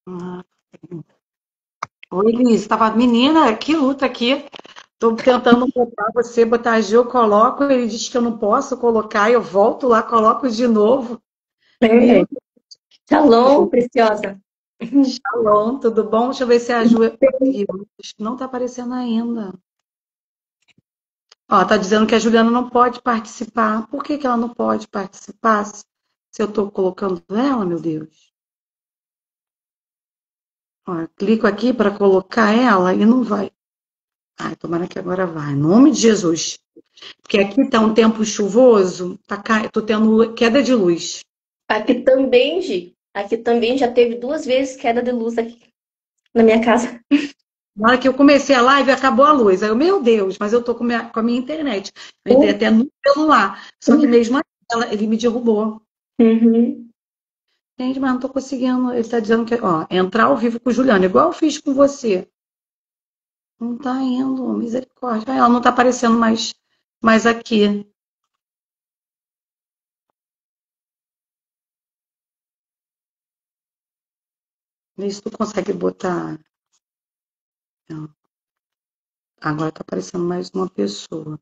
Ah, oi, Liz. Tava, menina, que luta aqui. Tô tentando botar você, botar a G, eu coloco, ele diz que eu não posso colocar, eu volto lá, coloco de novo. É. Meu Shalom, preciosa. Shalom, tudo bom? Deixa eu ver se a Ju conseguiu. Acho que não tá aparecendo ainda. Ó, tá dizendo que a Juliana não pode participar. Por que que ela não pode participar se eu tô colocando ela, meu Deus? Ó, eu clico aqui para colocar ela e não vai. Ai, tomara que agora vai. Em nome de Jesus. Porque aqui tá um tempo chuvoso, tô tendo queda de luz. Aqui também, Gi. Aqui também já teve 2 vezes queda de luz aqui na minha casa. Na hora que eu comecei a live, acabou a luz. Aí eu, meu Deus, mas eu tô com a minha internet. Eu entrei até no celular. Só que mesmo assim, ele me derrubou. Uhum. Gente, mas não tô conseguindo. Ele tá dizendo que, ó, entrar ao vivo com o Juliano, igual eu fiz com você. Não tá indo, misericórdia. Ela não tá aparecendo mais aqui. Vê se tu consegue botar. Não. Agora tá aparecendo mais uma pessoa.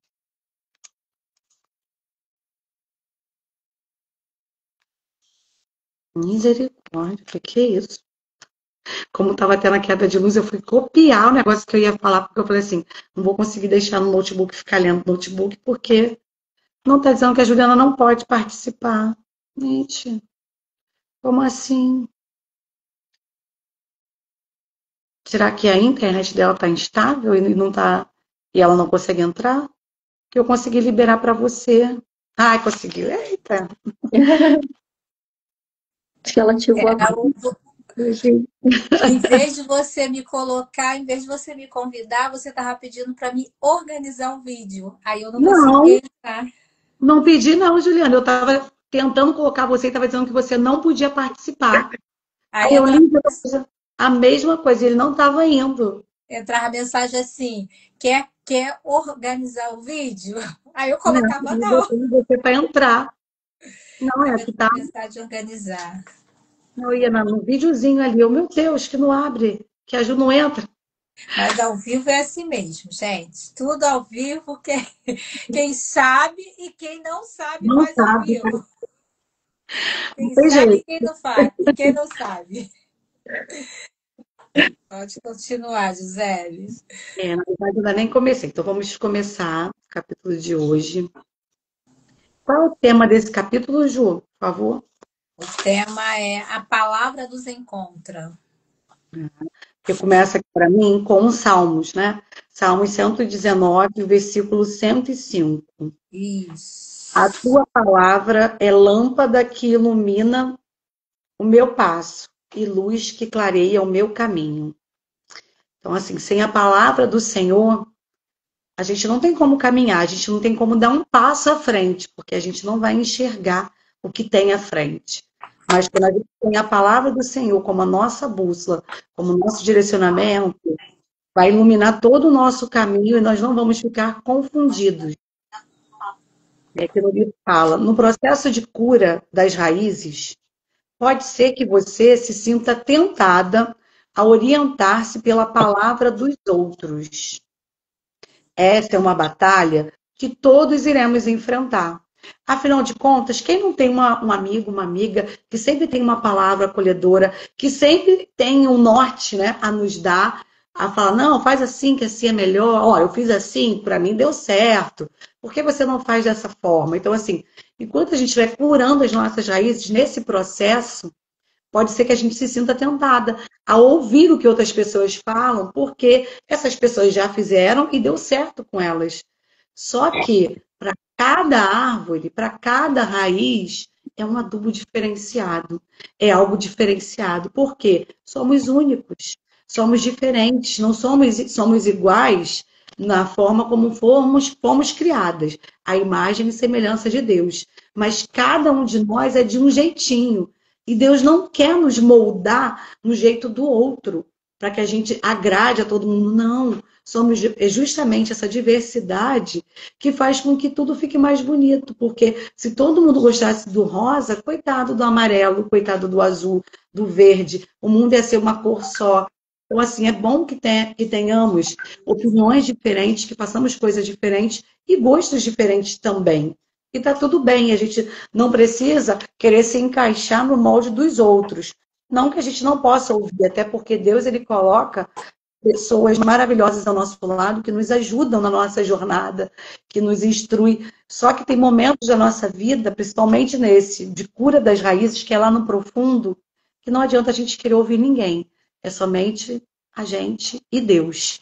Misericórdia, o que é isso? Como estava tendo a queda de luz, eu fui copiar o negócio que eu ia falar, porque eu falei assim, não vou conseguir deixar no notebook, ficar lendo no notebook, porque não está dizendo que a Juliana não pode participar. Gente, como assim? Será que a internet dela está instável e não tá, e ela não consegue entrar? Que eu consegui liberar para você. Ai, conseguiu. Eita. Acho que ela ativou É, agora. em vez de você me colocar, em vez de você me convidar, você estava pedindo para me organizar o vídeo. Aí eu não Não, consegui entrar. não pedi não, Juliana. Eu estava tentando colocar você e estava dizendo que você não podia participar. Aí Aí eu entrava, li a mesma coisa, ele não estava indo. entrava a mensagem assim: quer organizar o vídeo? Aí eu Não, colocava eu não. botei você para entrar. Não Aí é, eu que tá. pensar de organizar. Eu ia no videozinho ali. Eu, meu Deus, que não abre, que a Ju não entra. Mas ao vivo é assim mesmo, gente. Tudo ao vivo, quem sabe e quem não sabe Não faz ao sabe, vivo. não Quem tem sabe e jeito. quem não faz. E quem não sabe. Pode continuar, Gisele. É, na verdade, eu ainda nem comecei. Então vamos começar o capítulo de hoje. Qual é o tema desse capítulo, Ju? Por favor. O tema é A Palavra nos Encontra. Porque começa aqui para mim com os Salmos, né? Salmos 119, versículo 105. A Isso. tua palavra é lâmpada que ilumina o meu passo e luz que clareia o meu caminho. Então, assim, sem a palavra do Senhor, a gente não tem como caminhar, a gente não tem como dar um passo à frente, porque a gente não vai enxergar o que tem à frente. Mas quando a gente tem a palavra do Senhor como a nossa bússola, como o nosso direcionamento, vai iluminar todo o nosso caminho e nós não vamos ficar confundidos. É aquilo que fala, no processo de cura das raízes, pode ser que você se sinta tentada a orientar-se pela palavra dos outros. Essa é uma batalha que todos iremos enfrentar. Afinal de contas, quem não tem um amigo, uma amiga, que sempre tem uma palavra acolhedora, que sempre tem um norte, né, a nos dar, a falar, não, faz assim, que assim é melhor. Olha, eu fiz assim, para mim deu certo. Por que você não faz dessa forma? Então, assim, enquanto a gente vai curando as nossas raízes nesse processo, pode ser que a gente se sinta tentada a ouvir o que outras pessoas falam, porque essas pessoas já fizeram e deu certo com elas. Só que para cada árvore, para cada raiz, é um adubo diferenciado, é algo diferenciado, porque somos únicos, somos diferentes, não somos iguais na forma como fomos criadas, a imagem e semelhança de Deus. Mas cada um de nós é de um jeitinho. E Deus não quer nos moldar no jeito do outro. para que a gente agrade a todo mundo. Não, é justamente essa diversidade que faz com que tudo fique mais bonito, porque se todo mundo gostasse do rosa, coitado do amarelo, coitado do azul, do verde, o mundo ia ser uma cor só. Então, assim, é bom que tenhamos opiniões diferentes, que façamos coisas diferentes e gostos diferentes também. E tá tudo bem, a gente não precisa querer se encaixar no molde dos outros. Não que a gente não possa ouvir, até porque Deus, ele coloca pessoas maravilhosas ao nosso lado, que nos ajudam na nossa jornada, que nos instrui. Só que tem momentos da nossa vida, principalmente nesse, de cura das raízes, que é lá no profundo, que não adianta a gente querer ouvir ninguém. É somente a gente e Deus.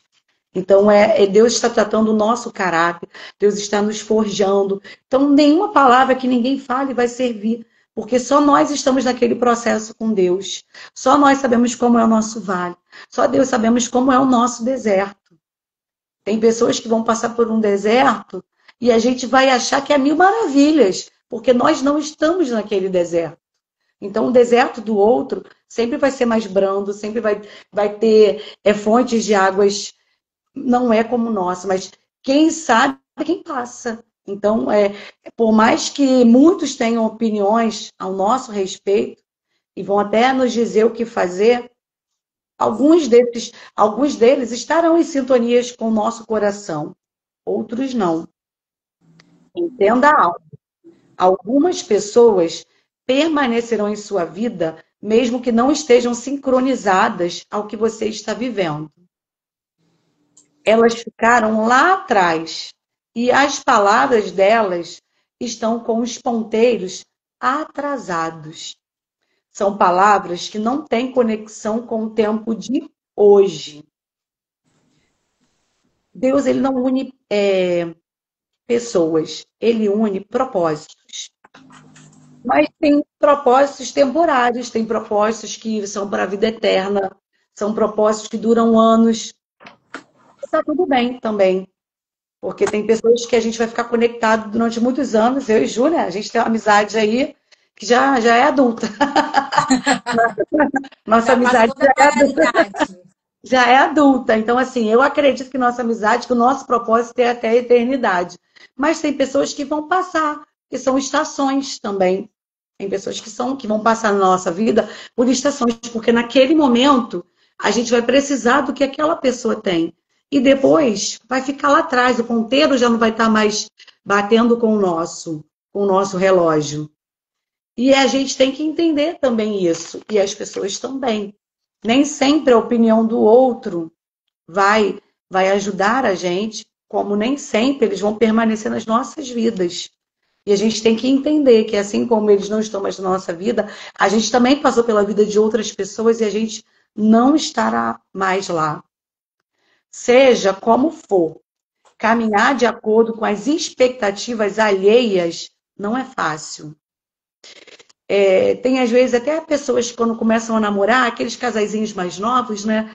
Então, Deus está tratando o nosso caráter, Deus está nos forjando. Então, nenhuma palavra que ninguém fale vai servir, porque só nós estamos naquele processo com Deus. Só nós sabemos como é o nosso vale. Só Deus sabemos como é o nosso deserto. Tem pessoas que vão passar por um deserto e a gente vai achar que é mil maravilhas, porque nós não estamos naquele deserto. Então, o deserto do outro sempre vai ser mais brando, sempre vai ter fontes de águas, não é como o nosso, mas quem sabe é quem passa. Então, por mais que muitos tenham opiniões ao nosso respeito e vão até nos dizer o que fazer, alguns deles estarão em sintonias com o nosso coração, outros não. Entenda algo. Algumas pessoas permanecerão em sua vida, mesmo que não estejam sincronizadas ao que você está vivendo. Elas ficaram lá atrás e as palavras delas estão com os ponteiros atrasados. São palavras que não têm conexão com o tempo de hoje. Deus, ele não une pessoas, ele une propósitos. Mas tem propósitos temporários, tem propósitos que são para a vida eterna, são propósitos que duram anos. Está tudo bem também, porque tem pessoas que a gente vai ficar conectado durante muitos anos. Eu e Júlia, a gente tem uma amizade aí que já é adulta. Nossa amizade já é adulta. Então, assim, eu acredito que nossa amizade, que o nosso propósito é até a eternidade. Mas tem pessoas que vão passar, que são estações também. Tem pessoas que vão passar na nossa vida por estações, porque naquele momento a gente vai precisar do que aquela pessoa tem. E depois vai ficar lá atrás, o ponteiro já não vai estar mais batendo com o nosso relógio. E a gente tem que entender também isso, e as pessoas também. Nem sempre a opinião do outro vai ajudar a gente, como nem sempre eles vão permanecer nas nossas vidas. E a gente tem que entender que assim como eles não estão mais na nossa vida, a gente também passou pela vida de outras pessoas e a gente não estará mais lá. Seja como for, caminhar de acordo com as expectativas alheias não é fácil. Tem às vezes até pessoas que quando começam a namorar, aqueles casaizinhos mais novos, né?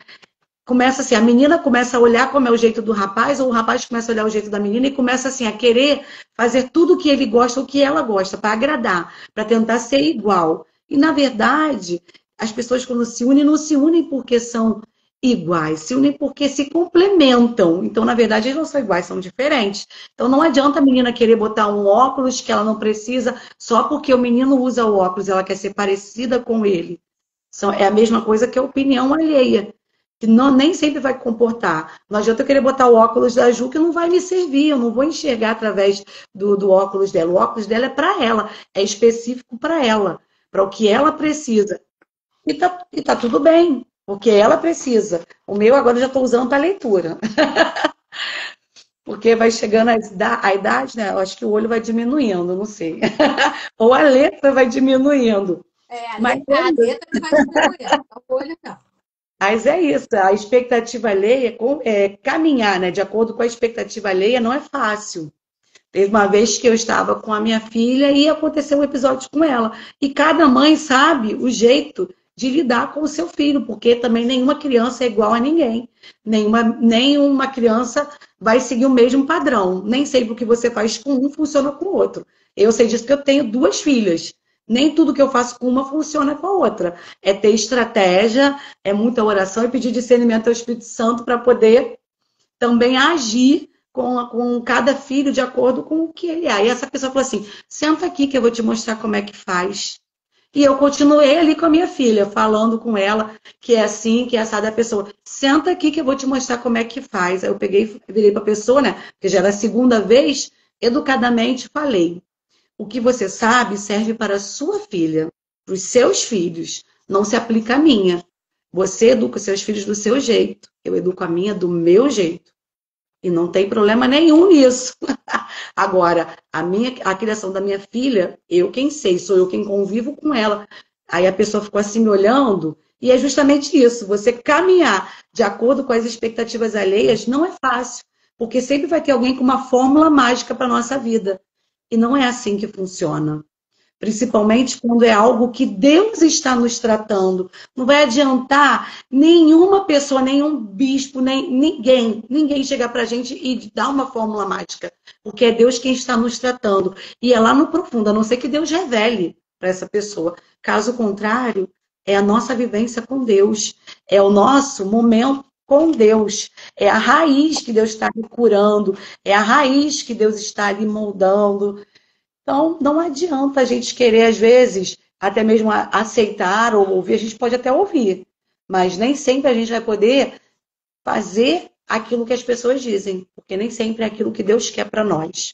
Começa assim, a menina começa a olhar como é o jeito do rapaz, ou o rapaz começa a olhar o jeito da menina e começa assim a querer fazer tudo o que ele gosta, o que ela gosta, para agradar, para tentar ser igual. E na verdade, as pessoas quando se unem, não se unem porque são iguais, se unem porque se complementam. Então, na verdade, eles não são iguais, são diferentes. Então, não adianta a menina querer botar um óculos que ela não precisa só porque o menino usa o óculos, ela quer ser parecida com ele. É a mesma coisa que a opinião alheia, que nem sempre vai comportar. Não adianta eu querer botar o óculos da Ju, que não vai me servir, eu não vou enxergar através do óculos dela. O óculos dela é para ela, é específico para ela, para o que ela precisa. E tá tudo bem, porque ela precisa. O meu agora eu já estou usando para leitura. Porque vai chegando a idade, né? Eu acho que o olho vai diminuindo, não sei. Ou a letra vai diminuindo. A letra vai diminuindo, o olho não. Mas é isso, a expectativa alheia, caminhar, né, de acordo com a expectativa alheia não é fácil. Teve uma vez que eu estava com a minha filha e aconteceu um episódio com ela. E cada mãe sabe o jeito de lidar com o seu filho, porque também nenhuma criança é igual a ninguém. Nenhuma criança vai seguir o mesmo padrão. Nem sempre o que você faz com um funciona com o outro. Eu sei disso porque eu tenho 2 filhas. Nem tudo que eu faço com uma funciona com a outra. É ter estratégia, é muita oração e pedir discernimento ao Espírito Santo para poder também agir com cada filho de acordo com o que ele é. E essa pessoa falou assim, senta aqui que eu vou te mostrar como é que faz. E eu continuei ali com a minha filha, falando com ela que é assim, que é assada a pessoa. Senta aqui que eu vou te mostrar como é que faz. Aí eu peguei, virei para a pessoa, né? Porque já era a segunda vez, educadamente falei. O que você sabe serve para a sua filha, para os seus filhos. Não se aplica a minha. Você educa os seus filhos do seu jeito. Eu educo a minha do meu jeito. E não tem problema nenhum nisso. Agora, a criação da minha filha, eu quem sei, sou eu quem convivo com ela. Aí a pessoa ficou assim me olhando, e é justamente isso. Você caminhar de acordo com as expectativas alheias não é fácil, porque sempre vai ter alguém com uma fórmula mágica para a nossa vida. E não é assim que funciona. Principalmente quando é algo que Deus está nos tratando. Não vai adiantar nenhuma pessoa, nenhum bispo, nem ninguém chegar para a gente e dar uma fórmula mágica. Porque é Deus quem está nos tratando. E é lá no profundo, a não ser que Deus revele para essa pessoa. Caso contrário, é a nossa vivência com Deus. É o nosso momento com Deus. É a raiz que Deus está lhe curando. É a raiz que Deus está lhe moldando. Então, não adianta a gente querer, às vezes, até mesmo aceitar ou ouvir. A gente pode até ouvir, mas nem sempre a gente vai poder fazer aquilo que as pessoas dizem, porque nem sempre é aquilo que Deus quer para nós.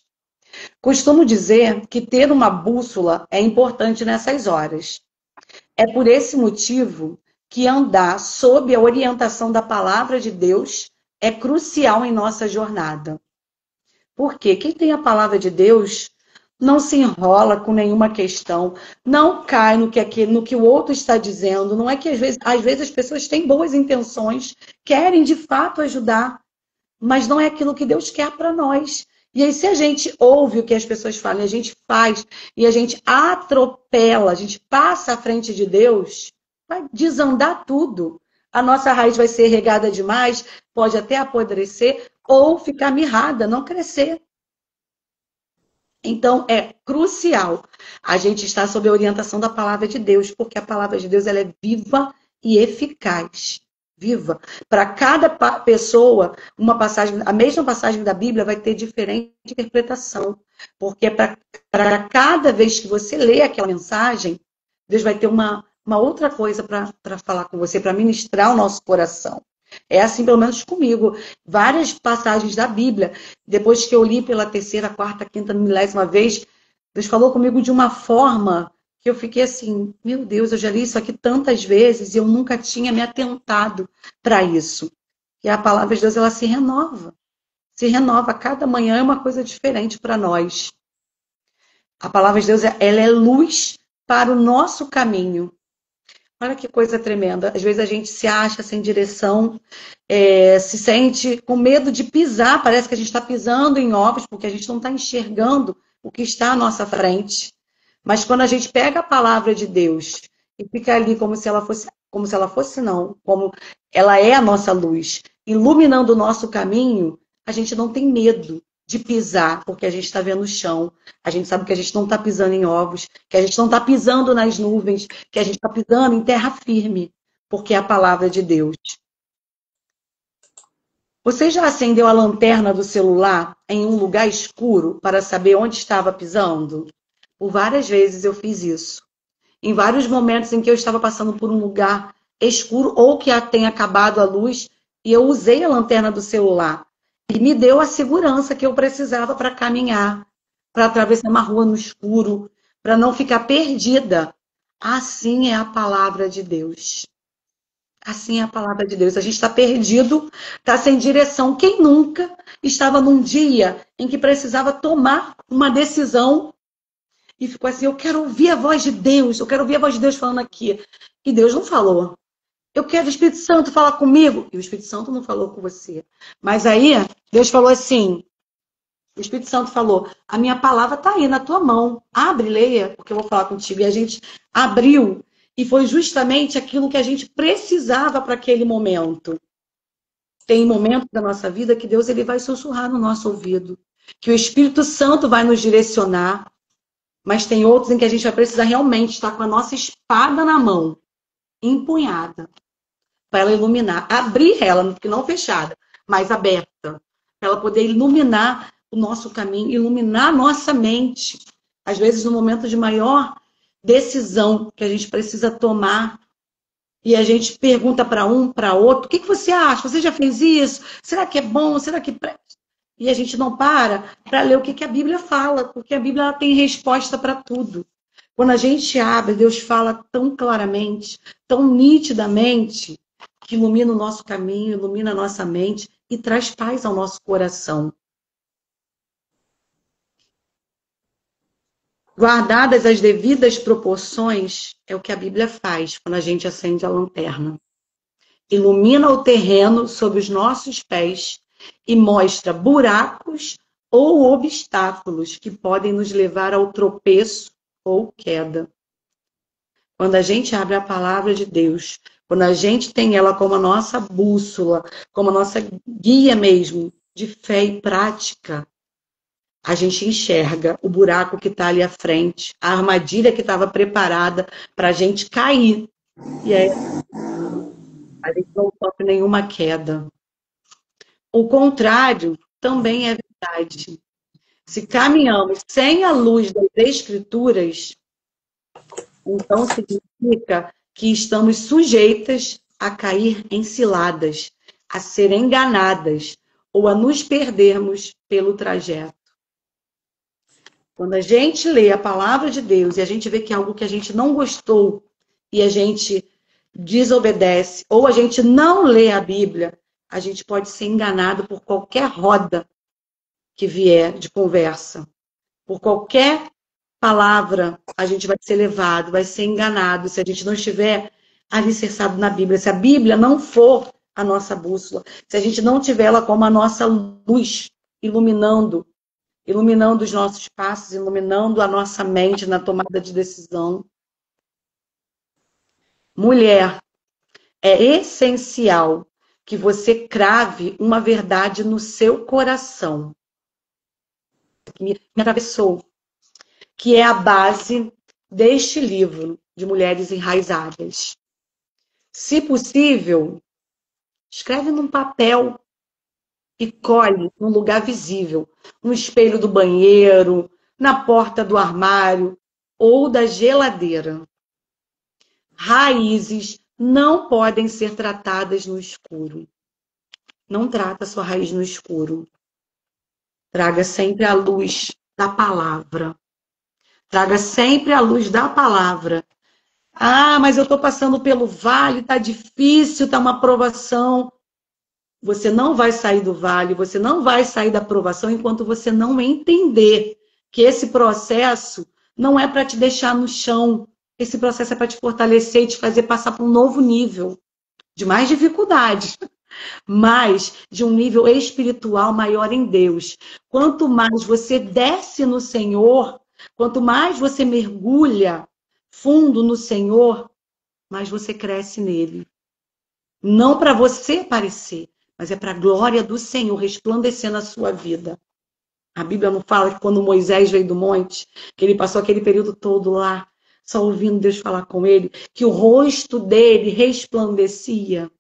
Costumo dizer que ter uma bússola é importante nessas horas. É por esse motivo que andar sob a orientação da palavra de Deus é crucial em nossa jornada. Porque quem tem a palavra de Deus não se enrola com nenhuma questão, não cai no que o outro está dizendo. Não é que às vezes as pessoas têm boas intenções, querem de fato ajudar, mas não é aquilo que Deus quer para nós. E aí, se a gente ouve o que as pessoas falam, a gente faz e a gente atropela, a gente passa à frente de Deus, vai desandar tudo. A nossa raiz vai ser regada demais, pode até apodrecer ou ficar mirrada, não crescer. Então, é crucial a gente estar sob a orientação da palavra de Deus, porque a palavra de Deus ela é viva e eficaz. Viva. Para cada pessoa, a mesma passagem da Bíblia vai ter diferente interpretação. Porque para cada vez que você lê aquela mensagem, Deus vai ter uma outra coisa para falar com você, para ministrar o nosso coração. É assim, pelo menos comigo. Várias passagens da Bíblia, depois que eu li pela terceira, quarta, quinta, milésima vez, Deus falou comigo de uma forma que eu fiquei assim, meu Deus, eu já li isso aqui tantas vezes e eu nunca tinha me atentado para isso. E a palavra de Deus, ela se renova. Se renova. Cada manhã é uma coisa diferente para nós. A palavra de Deus, ela é luz para o nosso caminho. Olha que coisa tremenda. Às vezes a gente se acha sem direção, se sente com medo de pisar. Parece que a gente está pisando em ovos, porque a gente não está enxergando o que está à nossa frente. Mas quando a gente pega a palavra de Deus e fica ali como se ela fosse não, como ela é a nossa luz, iluminando o nosso caminho, a gente não tem medo de pisar, porque a gente está vendo o chão, a gente sabe que a gente não está pisando em ovos, que a gente não está pisando nas nuvens, que a gente está pisando em terra firme, porque é a palavra de Deus. Você já acendeu a lanterna do celular em um lugar escuro para saber onde estava pisando? Por várias vezes eu fiz isso. Em vários momentos em que eu estava passando por um lugar escuro ou que tenha acabado a luz, e eu usei a lanterna do celular. E me deu a segurança que eu precisava para caminhar, para atravessar uma rua no escuro, para não ficar perdida. Assim é a palavra de Deus. Assim é a palavra de Deus. A gente está perdido, está sem direção. Quem nunca estava num dia em que precisava tomar uma decisão e ficou assim, eu quero ouvir a voz de Deus, eu quero ouvir a voz de Deus falando aqui. E Deus não falou. Eu quero o Espírito Santo falar comigo. E o Espírito Santo não falou com você. Mas aí, Deus falou assim, o Espírito Santo falou, a minha palavra está aí na tua mão. Abre, leia, porque eu vou falar contigo. E a gente abriu. E foi justamente aquilo que a gente precisava para aquele momento. Tem momentos da nossa vida que Deus ele vai sussurrar no nosso ouvido. Que o Espírito Santo vai nos direcionar. Mas tem outros em que a gente vai precisar realmente estar com a nossa espada na mão, empunhada, para ela iluminar. Abrir ela, porque não fechada, mas aberta. Para ela poder iluminar o nosso caminho, iluminar a nossa mente. Às vezes, no momento de maior decisão que a gente precisa tomar, e a gente pergunta para um, para outro, o que você acha? Você já fez isso? Será que é bom? Será que presta? E a gente não para ler o que a Bíblia fala, porque a Bíblia ela tem resposta para tudo. Quando a gente abre, Deus fala tão claramente, tão nitidamente, que ilumina o nosso caminho, ilumina a nossa mente e traz paz ao nosso coração. Guardadas as devidas proporções, é o que a Bíblia faz quando a gente acende a lanterna. Ilumina o terreno sob os nossos pés e mostra buracos ou obstáculos que podem nos levar ao tropeço ou queda. Quando a gente abre a palavra de Deus, quando a gente tem ela como a nossa bússola, como a nossa guia mesmo, de fé e prática, a gente enxerga o buraco que está ali à frente, a armadilha que estava preparada para a gente cair. E aí a gente não sofre nenhuma queda. O contrário também é verdade. Se caminhamos sem a luz das Escrituras, então significa que estamos sujeitas a cair em ciladas, a ser enganadas ou a nos perdermos pelo trajeto. Quando a gente lê a palavra de Deus e a gente vê que é algo que a gente não gostou e a gente desobedece, ou a gente não lê a Bíblia, a gente pode ser enganado por qualquer roda que vier de conversa. Por qualquer palavra, a gente vai ser levado, vai ser enganado, se a gente não estiver alicerçado na Bíblia. Se a Bíblia não for a nossa bússola, se a gente não tiver ela como a nossa luz, iluminando os nossos passos, iluminando a nossa mente na tomada de decisão. Mulher, é essencial que você crave uma verdade no seu coração. Me atravessou. Que é a base deste livro de Mulheres Enraizadas. Se possível, escreve num papel e colhe num lugar visível, no espelho do banheiro, na porta do armário ou da geladeira. Raízes não podem ser tratadas no escuro. Não trata sua raiz no escuro. Traga sempre a luz da palavra. Traga sempre a luz da palavra. Ah, mas eu estou passando pelo vale, está difícil, está uma provação. Você não vai sair do vale, você não vai sair da provação enquanto você não entender que esse processo não é para te deixar no chão. Esse processo é para te fortalecer e te fazer passar para um novo nível de mais dificuldades, mas de um nível espiritual maior em Deus. Quanto mais você desce no Senhor, quanto mais você mergulha fundo no Senhor, mais você cresce nele. Não para você aparecer, mas é para a glória do Senhor resplandecer na sua vida. A Bíblia não fala que quando Moisés veio do monte, que ele passou aquele período todo lá, só ouvindo Deus falar com ele, que o rosto dele resplandecia.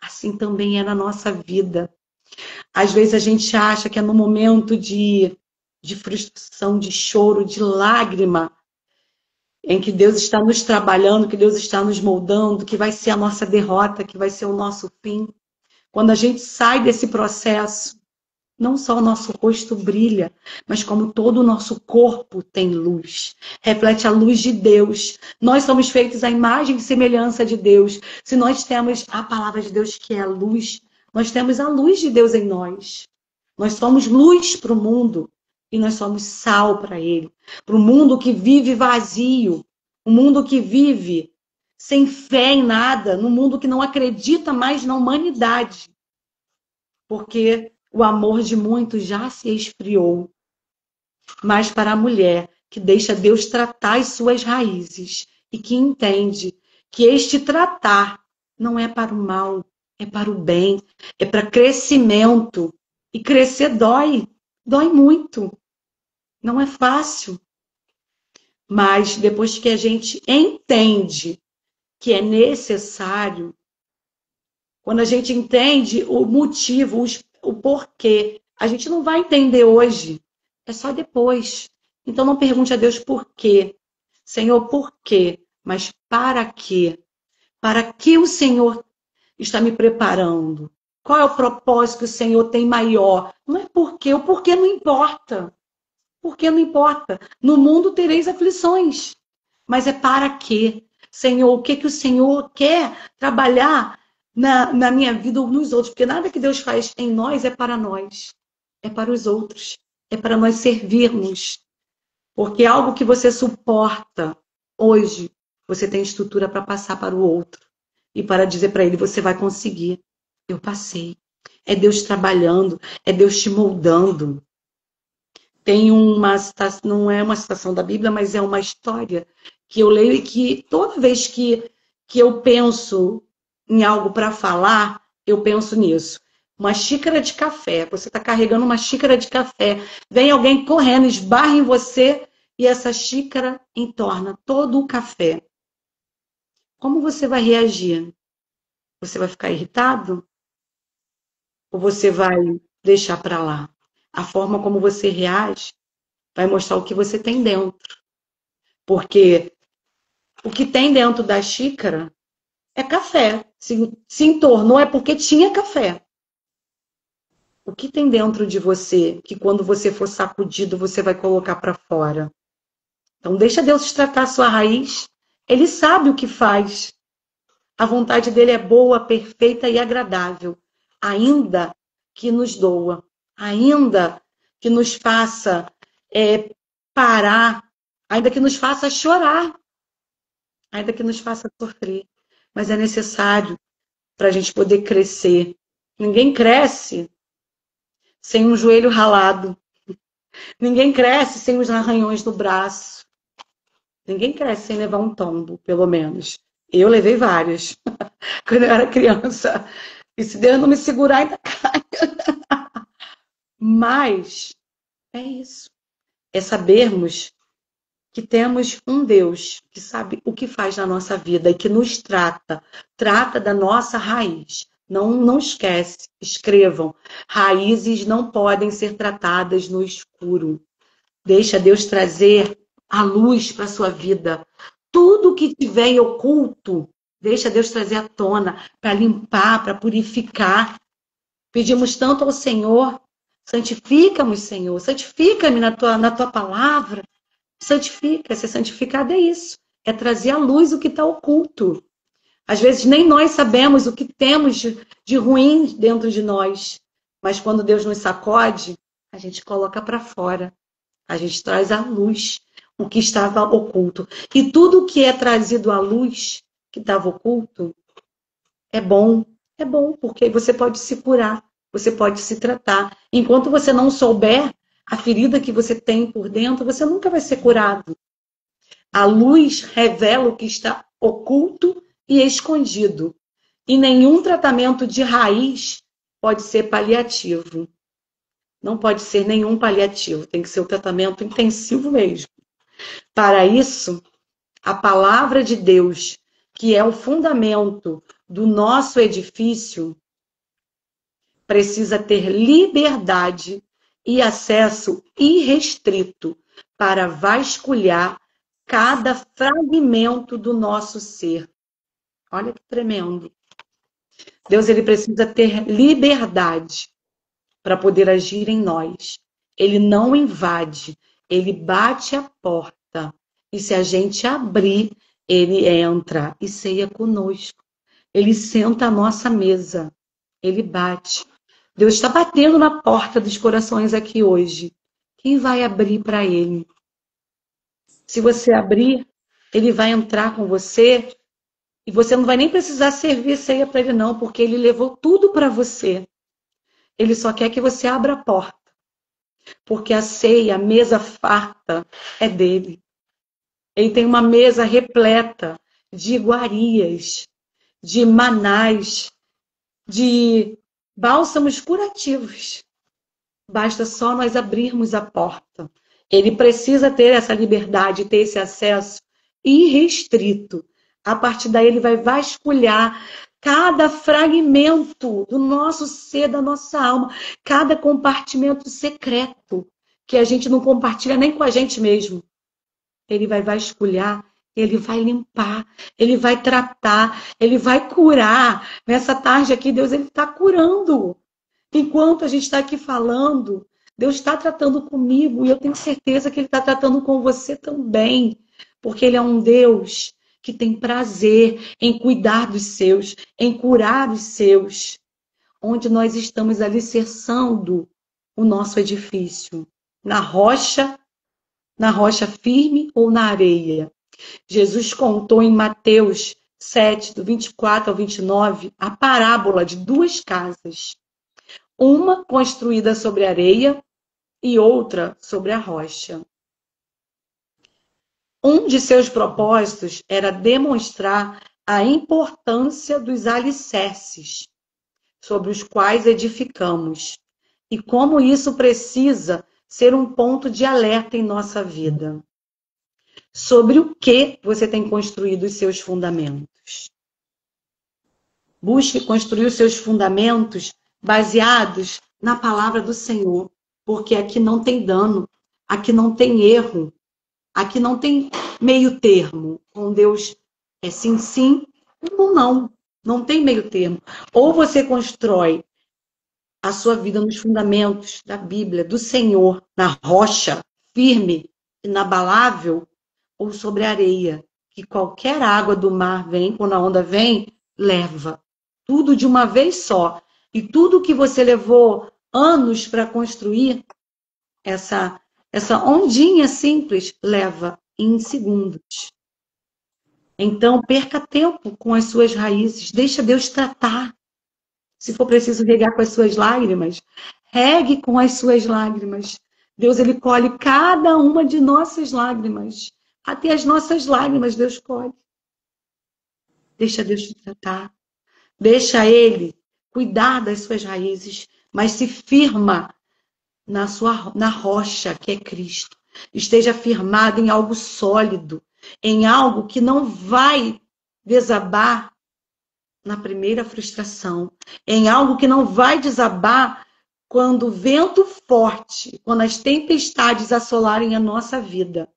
Assim também é na nossa vida. Às vezes a gente acha que é no momento de frustração, de choro, de lágrima, em que Deus está nos trabalhando, que Deus está nos moldando, que vai ser a nossa derrota, que vai ser o nosso fim. Quando a gente sai desse processo, não só o nosso rosto brilha, mas como todo o nosso corpo tem luz. Reflete a luz de Deus. Nós somos feitos à imagem e semelhança de Deus. Se nós temos a palavra de Deus, que é a luz, nós temos a luz de Deus em nós. Nós somos luz para o mundo e nós somos sal para ele. Para o mundo que vive vazio, um mundo que vive sem fé em nada, num mundo que não acredita mais na humanidade. Porque o amor de muitos já se esfriou. Mas para a mulher que deixa Deus tratar as suas raízes e que entende que este tratar não é para o mal, é para o bem, é para crescimento. E crescer dói muito. Não é fácil. Mas depois que a gente entende que é necessário, quando a gente entende o motivo, o porquê, a gente não vai entender hoje, é só depois. Então não pergunte a Deus por quê. Senhor, por quê? Mas para quê? Para que o Senhor está me preparando? Qual é o propósito que o Senhor tem maior? Não é porquê, o porquê não importa. Porque não importa. No mundo tereis aflições. Mas é para quê? Senhor, o que, que o Senhor quer trabalhar na minha vida ou nos outros? Porque nada que Deus faz em nós é para nós. É para os outros. É para nós servirmos. Porque algo que você suporta hoje, você tem estrutura para passar para o outro. E para dizer para ele, você vai conseguir. Eu passei. É Deus trabalhando. É Deus te moldando. Tem uma citação, não é uma citação da Bíblia, mas é uma história que eu leio e que toda vez que eu penso em algo para falar, eu penso nisso. Uma xícara de café, você está carregando uma xícara de café, vem alguém correndo, esbarra em você e essa xícara entorna todo o café. Como você vai reagir? Você vai ficar irritado? Ou você vai deixar para lá? A forma como você reage vai mostrar o que você tem dentro. Porque o que tem dentro da xícara é café. Se entornou é porque tinha café. O que tem dentro de você que quando você for sacudido você vai colocar para fora? Então deixa Deus tratar a sua raiz. Ele sabe o que faz. A vontade dele é boa, perfeita e agradável. Ainda que nos doa. Ainda que nos faça parar. Ainda que nos faça chorar. Ainda que nos faça sofrer. Mas é necessário para a gente poder crescer. Ninguém cresce sem um joelho ralado. Ninguém cresce sem os arranhões no braço. Ninguém cresce sem levar um tombo, pelo menos. Eu levei vários quando eu era criança. E se Deus não me segurar, ainda cai. Mas é isso. É sabermos que temos um Deus que sabe o que faz na nossa vida e que nos trata da nossa raiz. Não esquece, escrevam. Raízes não podem ser tratadas no escuro. Deixa Deus trazer a luz para a sua vida. Tudo que tiver em oculto, deixa Deus trazer à tona para limpar, para purificar. Pedimos tanto ao Senhor, santifica-me, Senhor, santifica-me na tua palavra. Santifica, ser santificado é isso. É trazer à luz o que está oculto. Às vezes nem nós sabemos o que temos de ruim dentro de nós. Mas quando Deus nos sacode, a gente coloca para fora. A gente traz à luz o que estava oculto. E tudo que é trazido à luz, que estava oculto, é bom. É bom, porque você pode se curar. Você pode se tratar. Enquanto você não souber a ferida que você tem por dentro, você nunca vai ser curado. A luz revela o que está oculto e escondido. E nenhum tratamento de raiz pode ser paliativo. Não pode ser nenhum paliativo. Tem que ser o tratamento intensivo mesmo. Para isso, a palavra de Deus, que é o fundamento do nosso edifício, precisa ter liberdade e acesso irrestrito para vasculhar cada fragmento do nosso ser. Olha que tremendo. Deus, ele precisa ter liberdade para poder agir em nós. Ele não invade, ele bate a porta. E se a gente abrir, ele entra e ceia conosco. Ele senta à nossa mesa. Ele bate. Deus está batendo na porta dos corações aqui hoje. Quem vai abrir para ele? Se você abrir, ele vai entrar com você e você não vai nem precisar servir ceia para ele não, porque ele levou tudo para você. Ele só quer que você abra a porta. Porque a ceia, a mesa farta é dele. Ele tem uma mesa repleta de iguarias, de manás, de bálsamos curativos. Basta só nós abrirmos a porta Ele precisa ter essa liberdade, ter esse acesso irrestrito. A partir daí, ele vai vasculhar cada fragmento do nosso ser, da nossa alma, cada compartimento secreto, que a gente não compartilha nem com a gente mesmo. Ele vai vasculhar, ele vai limpar, ele vai tratar, ele vai curar. Nessa tarde aqui, Deus está curando. Enquanto a gente está aqui falando, Deus está tratando comigo e eu tenho certeza que Ele está tratando com você também. Porque Ele é um Deus que tem prazer em cuidar dos seus, em curar os seus. Onde nós estamos alicerçando o nosso edifício. Na rocha firme ou na areia. Jesus contou em Mateus 7, do 24 ao 29, a parábola de duas casas. Uma construída sobre areia e outra sobre a rocha. Um de seus propósitos era demonstrar a importância dos alicerces sobre os quais edificamos e como isso precisa ser um ponto de alerta em nossa vida. Sobre o que você tem construído os seus fundamentos. Busque construir os seus fundamentos baseados na palavra do Senhor, porque aqui não tem dano, aqui não tem erro, aqui não tem meio termo. Com Deus é sim, sim, ou não. Não tem meio termo. Ou você constrói a sua vida nos fundamentos da Bíblia, do Senhor, na rocha firme, inabalável, ou sobre a areia, que qualquer água do mar vem, quando a onda vem, leva. Tudo de uma vez só. E tudo que você levou anos para construir, essa ondinha simples, leva em segundos. Então, perca tempo com as suas raízes. Deixa Deus tratar. Se for preciso regar com as suas lágrimas, regue com as suas lágrimas. Deus, Ele colhe cada uma de nossas lágrimas. Até as nossas lágrimas Deus colhe. Deixa Deus te tratar. Deixa Ele cuidar das suas raízes, mas se firma na rocha que é Cristo. Esteja firmado em algo sólido, em algo que não vai desabar na primeira frustração, em algo que não vai desabar quando o vento forte, quando as tempestades assolarem a nossa vida.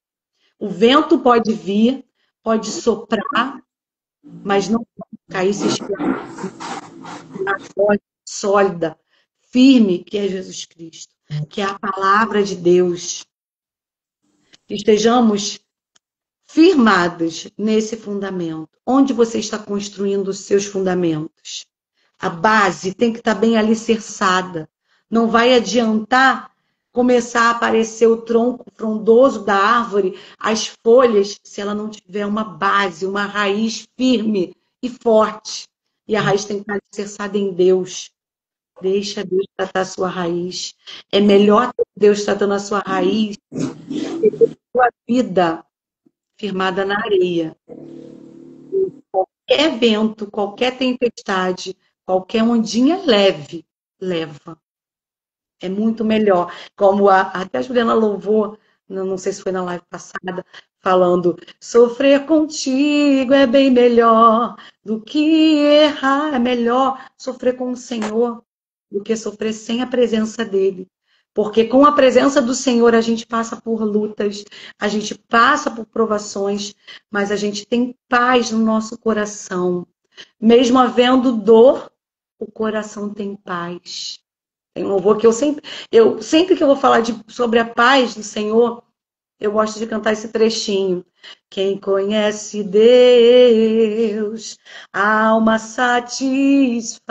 O vento pode vir, pode soprar, mas não pode cair se na rocha sólida, firme, que é Jesus Cristo, que é a palavra de Deus. Que estejamos firmados nesse fundamento. Onde você está construindo os seus fundamentos? A base tem que estar bem alicerçada. Não vai adiantar começar a aparecer o tronco frondoso da árvore, as folhas, se ela não tiver uma base, uma raiz firme e forte. E a raiz tem que estar alicerçada em Deus. Deixa Deus tratar a sua raiz. É melhor ter Deus tratando a sua raiz do que a sua vida firmada na areia. Qualquer vento, qualquer tempestade, qualquer ondinha leve, leva. É muito melhor. Como até a Juliana louvou, não sei se foi na live passada, falando, sofrer contigo é bem melhor do que errar. É melhor sofrer com o Senhor do que sofrer sem a presença dele. Porque com a presença do Senhor a gente passa por lutas, a gente passa por provações, mas a gente tem paz no nosso coração. Mesmo havendo dor, o coração tem paz. Tem um louvor que eu sempre que eu vou falar sobre a paz do Senhor, eu gosto de cantar esse trechinho. Quem conhece Deus, a alma satisfaz.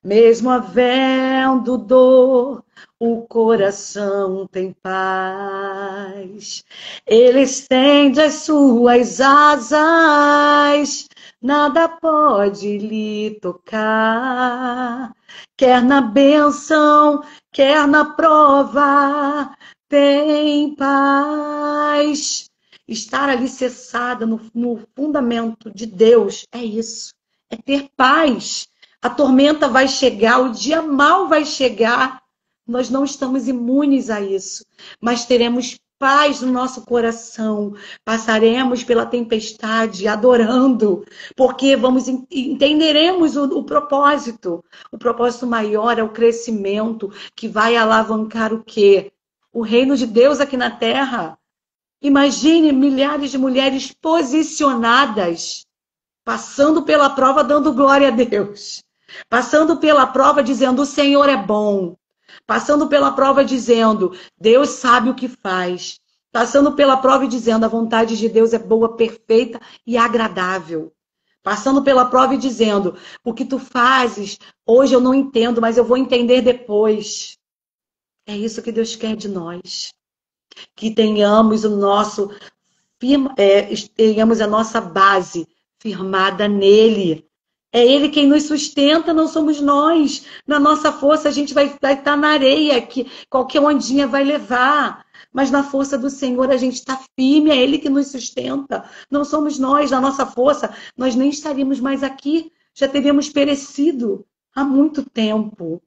Mesmo havendo dor, o coração tem paz. Ele estende as suas asas, nada pode lhe tocar. Quer na bênção, quer na prova, tem paz. Estar alicerçada no fundamento de Deus é isso. É ter paz. A tormenta vai chegar, o dia mau vai chegar, Nós não estamos imunes a isso, mas teremos paz no nosso coração. Passaremos pela tempestade adorando, porque entenderemos o propósito. O propósito maior é o crescimento que vai alavancar o quê? O reino de Deus aqui na terra. Imagine milhares de mulheres posicionadas, passando pela prova, dando glória a Deus. Passando pela prova, dizendo: o Senhor é bom. Passando pela prova, dizendo: Deus sabe o que faz. Passando pela prova e dizendo: a vontade de Deus é boa, perfeita e agradável. Passando pela prova e dizendo: o que tu fazes, hoje eu não entendo, mas eu vou entender depois. É isso que Deus quer de nós. Que tenhamos tenhamos a nossa base firmada nele. É ele quem nos sustenta, não somos nós. Na nossa força a gente vai estar na areia, que qualquer ondinha vai levar. Mas na força do Senhor a gente está firme, é ele que nos sustenta. Não somos nós, na nossa força, nós nem estaríamos mais aqui. Já teríamos perecido há muito tempo.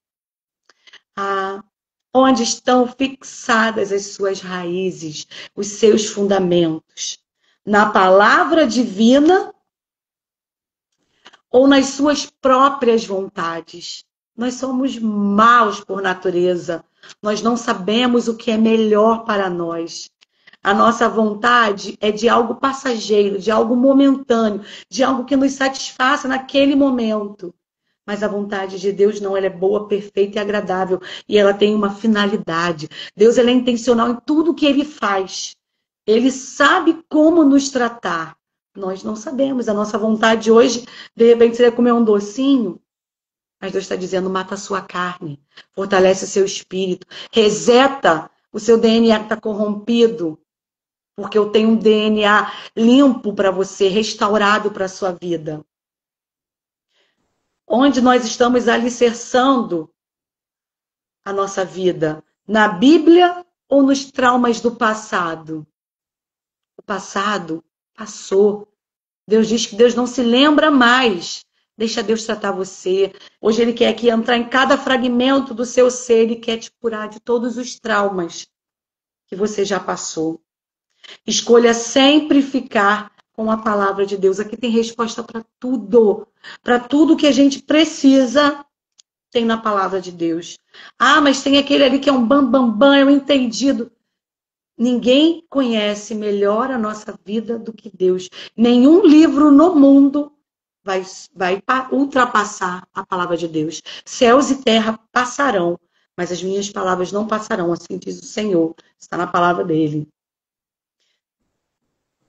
Onde estão fixadas as suas raízes, os seus fundamentos? Na palavra divina ou nas suas próprias vontades? Nós somos maus por natureza. Nós não sabemos o que é melhor para nós. A nossa vontade é de algo passageiro, de algo momentâneo, de algo que nos satisfaça naquele momento. Mas a vontade de Deus não, ela é boa, perfeita e agradável. E ela tem uma finalidade. Deus, ele é intencional em tudo que ele faz. Ele sabe como nos tratar. Nós não sabemos. A nossa vontade hoje, de repente, seria comer um docinho. Mas Deus está dizendo: mata a sua carne. Fortalece o seu espírito. Reseta o seu DNA que está corrompido. Porque eu tenho um DNA limpo para você, restaurado para a sua vida. Onde nós estamos alicerçando a nossa vida? Na Bíblia ou nos traumas do passado? O passado passou. Deus diz que Deus não se lembra mais. Deixa Deus tratar você. Hoje Ele quer aqui entrar em cada fragmento do seu ser. Ele quer te curar de todos os traumas que você já passou. Escolha sempre ficar com a palavra de Deus. Aqui tem resposta para tudo. Para tudo que a gente precisa, tem na palavra de Deus. Ah, mas tem aquele ali que é um bambambam, é um entendido. Ninguém conhece melhor a nossa vida do que Deus. Nenhum livro no mundo vai ultrapassar a palavra de Deus. Céus e terra passarão, mas as minhas palavras não passarão, assim diz o Senhor. Está na palavra dele.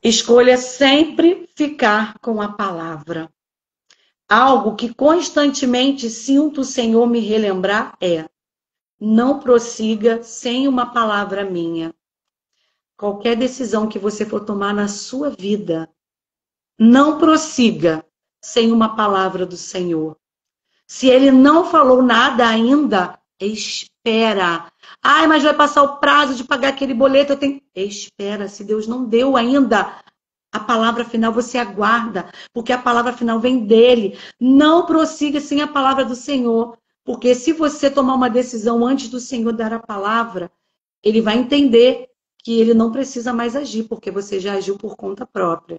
Escolha sempre ficar com a palavra. Algo que constantemente sinto o Senhor me relembrar é: não prossiga sem uma palavra minha. Qualquer decisão que você for tomar na sua vida, não prossiga sem uma palavra do Senhor. Se Ele não falou nada ainda, espera. Ai, mas vai passar o prazo de pagar aquele boleto. Espera, se Deus não deu ainda a palavra final, você aguarda, porque a palavra final vem dele. Não prossiga sem a palavra do Senhor, porque se você tomar uma decisão antes do Senhor dar a palavra, ele vai entender que ele não precisa mais agir, porque você já agiu por conta própria.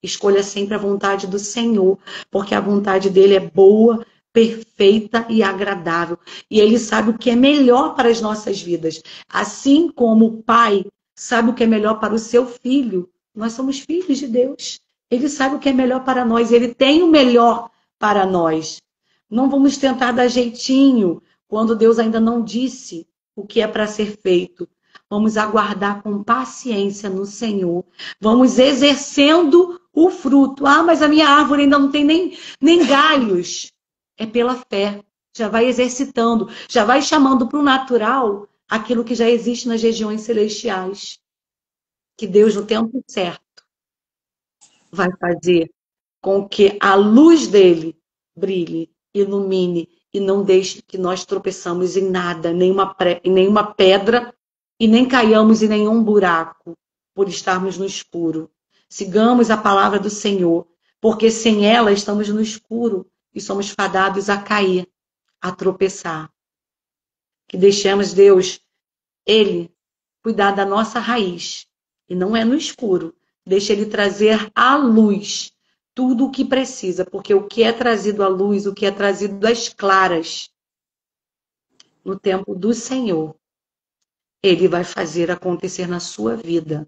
Escolha sempre a vontade do Senhor, porque a vontade dele é boa, perfeita e agradável. E ele sabe o que é melhor para as nossas vidas. Assim como o pai sabe o que é melhor para o seu filho, nós somos filhos de Deus. Ele sabe o que é melhor para nós. Ele tem o melhor para nós. Não vamos tentar dar jeitinho quando Deus ainda não disse o que é para ser feito. Vamos aguardar com paciência no Senhor. Vamos exercendo o fruto. Ah, mas a minha árvore ainda não tem nem galhos. É pela fé. Já vai exercitando. Já vai chamando para o natural aquilo que já existe nas regiões celestiais. Que Deus, no tempo certo, vai fazer com que a luz dele brilhe, ilumine e não deixe que nós tropeçamos em nada, em nenhuma pedra e nem caiamos em nenhum buraco por estarmos no escuro. Sigamos a palavra do Senhor, porque sem ela estamos no escuro e somos fadados a cair, a tropeçar. que deixemos Deus, Ele, cuidar da nossa raiz. E não é no escuro. Deixa Ele trazer à luz tudo o que precisa, porque o que é trazido à luz, o que é trazido às claras, no tempo do Senhor, Ele vai fazer acontecer na sua vida.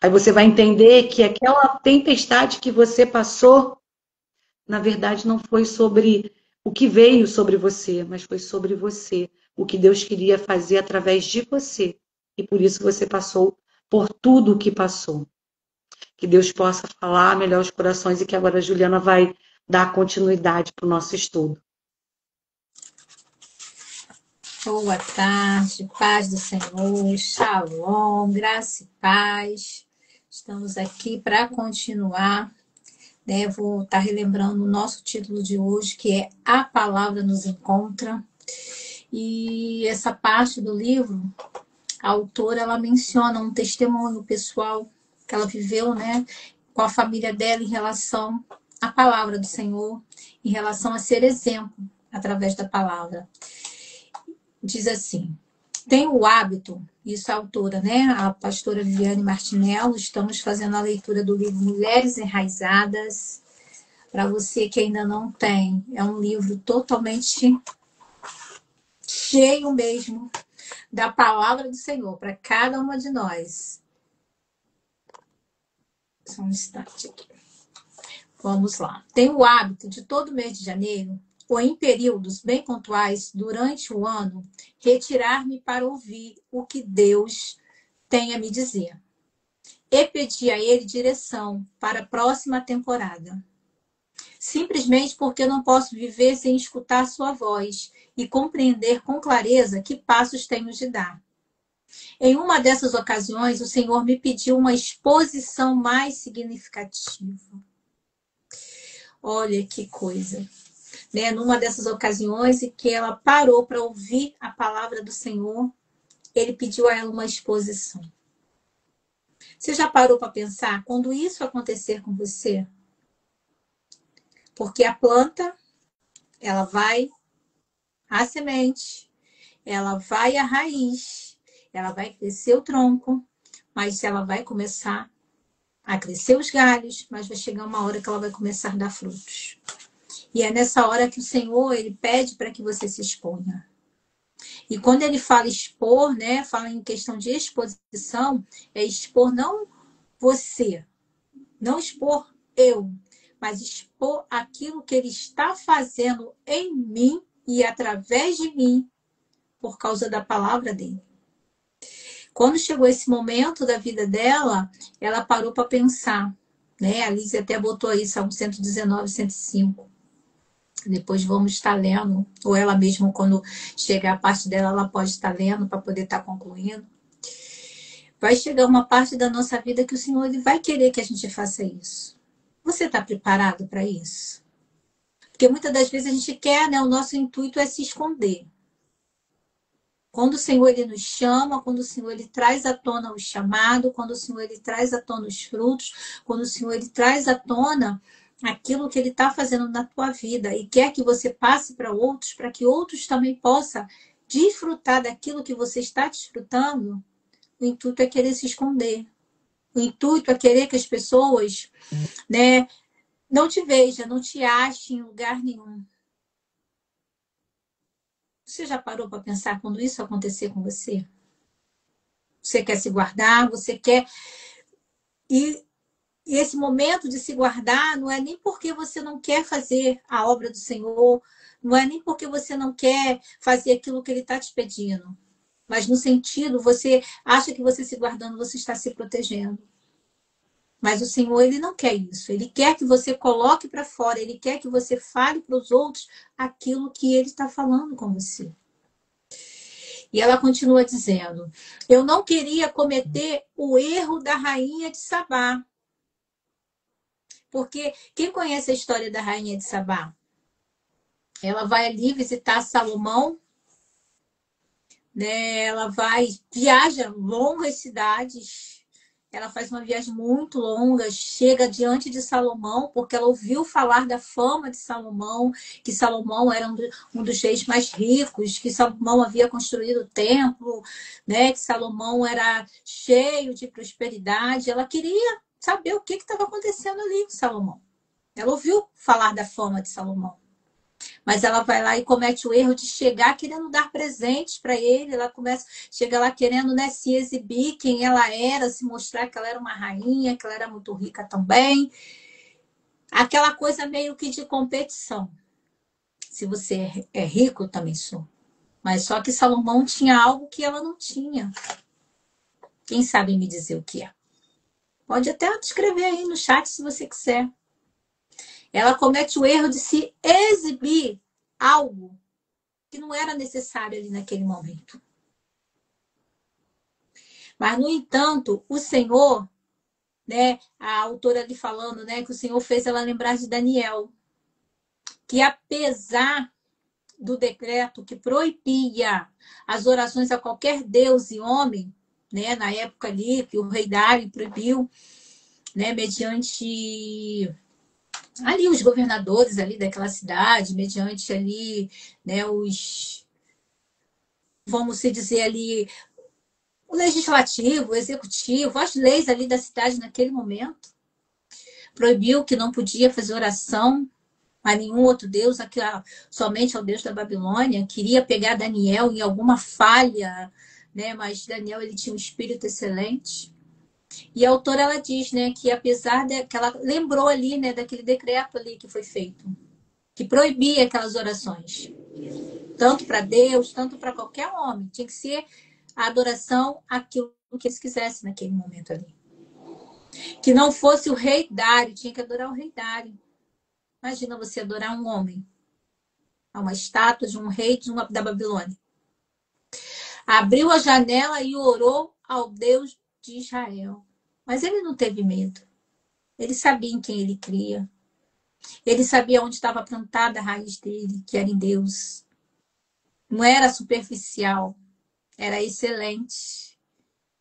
Aí você vai entender que aquela tempestade que você passou, na verdade, não foi sobre o que veio sobre você, mas foi sobre você. O que Deus queria fazer através de você. E por isso você passou por tudo o que passou. Que Deus possa falar melhor os corações e que agora a Juliana vai dar continuidade para o nosso estudo. Boa tarde, paz do Senhor, shalom, graça e paz. Estamos aqui para continuar, né? Vou estar relembrando o nosso título de hoje, que é A Palavra nos Encontra. E essa parte do livro, a autora, ela menciona um testemunho pessoal que ela viveu, né, com a família dela em relação à palavra do Senhor, em relação a ser exemplo através da palavra. Diz assim: tenho o hábito, isso é a autora, né, a pastora Viviane Martinello, estamos fazendo a leitura do livro Mulheres Enraizadas. Para você que ainda não tem, é um livro totalmente cheio mesmo da palavra do Senhor para cada uma de nós. Só um instante aqui. Vamos lá. Tenho o hábito de todo mês de janeiro, ou em períodos bem pontuais durante o ano, retirar-me para ouvir o que Deus tem a me dizer e pedir a Ele direção para a próxima temporada. Simplesmente porque não posso viver sem escutar sua voz e compreender com clareza que passos tenho de dar. Em uma dessas ocasiões, o Senhor me pediu uma exposição mais significativa. Olha que coisa. Né? Numa dessas ocasiões em que ela parou para ouvir a palavra do Senhor, ele pediu a ela uma exposição. Você já parou para pensar quando isso acontecer com você? Porque a planta, ela vai à semente, ela vai à raiz, ela vai crescer o tronco, mas ela vai começar a crescer os galhos, mas vai chegar uma hora que ela vai começar a dar frutos. E é nessa hora que o Senhor, ele pede para que você se exponha. E quando ele fala expor, né, fala em questão de exposição, é expor não você, não expor eu, mas expor aquilo que ele está fazendo em mim e através de mim, por causa da palavra dele. Quando chegou esse momento da vida dela, ela parou para pensar, né? A Lízia até botou aí Salmo 119, 105. Depois vamos estar lendo, ou ela mesma, quando chegar a parte dela, ela pode estar lendo para poder estar concluindo. Vai chegar uma parte da nossa vida que o Senhor, ele vai querer que a gente faça isso. Você está preparado para isso? Porque muitas das vezes a gente quer, né? O nosso intuito é se esconder. Quando o Senhor, ele nos chama, quando o Senhor, ele traz à tona o chamado, quando o Senhor, ele traz à tona os frutos, quando o Senhor, ele traz à tona aquilo que ele está fazendo na tua vida e quer que você passe para outros, para que outros também possam desfrutar daquilo que você está desfrutando, o intuito é querer se esconder. O intuito é querer que as pessoas, né, não te vejam, não te achem em lugar nenhum. Você já parou para pensar quando isso acontecer com você? Você quer se guardar, você quer... E esse momento de se guardar não é nem porque você não quer fazer a obra do Senhor, não é nem porque você não quer fazer aquilo que ele está te pedindo, mas no sentido, você acha que você se guardando, você está se protegendo. Mas o Senhor, ele não quer isso. Ele quer que você coloque para fora, ele quer que você fale para os outros aquilo que ele está falando com você. E ela continua dizendo: eu não queria cometer o erro da rainha de Sabá. Porque quem conhece a história da rainha de Sabá? Ela vai ali visitar Salomão, né? Ela viaja longas cidades, ela faz uma viagem muito longa, chega diante de Salomão, porque ela ouviu falar da fama de Salomão, que Salomão era um dos reis mais ricos, que Salomão havia construído o templo, né? Que Salomão era cheio de prosperidade. Ela queria saber o que estava acontecendo ali com Salomão. Ela ouviu falar da fama de Salomão. Mas ela vai lá e comete o erro de chegar querendo dar presentes para ele. Ela chega lá querendo, né, se exibir quem ela era, se mostrar que ela era uma rainha, que ela era muito rica também. Aquela coisa meio que de competição. Se você é rico, eu também sou. Mas só que Salomão tinha algo que ela não tinha. Quem sabe me dizer o que é? Pode até escrever aí no chat se você quiser. Ela comete o erro de se exibir algo que não era necessário ali naquele momento. Mas, no entanto, o Senhor, né, a autora ali falando, né, que o Senhor fez ela lembrar de Daniel, que apesar do decreto que proibia as orações a qualquer deus e homem, né, na época ali, que o rei Dário proibiu, né, mediante ali os governadores ali daquela cidade, mediante ali, né, vamos se dizer ali, o legislativo, o executivo, as leis ali da cidade naquele momento. Proibiu que não podia fazer oração a nenhum outro Deus, somente ao Deus da Babilônia. Queria pegar Daniel em alguma falha, né? Mas Daniel ele tinha um espírito excelente. E a autora ela diz, né, que apesar que ela lembrou ali, né, daquele decreto ali que foi feito, que proibia aquelas orações, tanto para Deus, tanto para qualquer homem. Tinha que ser a adoração aquilo que eles quisessem naquele momento ali. Que não fosse o rei Dário, tinha que adorar o rei Dário. Imagina você adorar um homem, a uma estátua de um rei da Babilônia. Abriu a janela e orou ao Deus de Israel. Mas ele não teve medo. Ele sabia em quem ele cria. Ele sabia onde estava plantada a raiz dele, que era em Deus. Não era superficial, era excelente.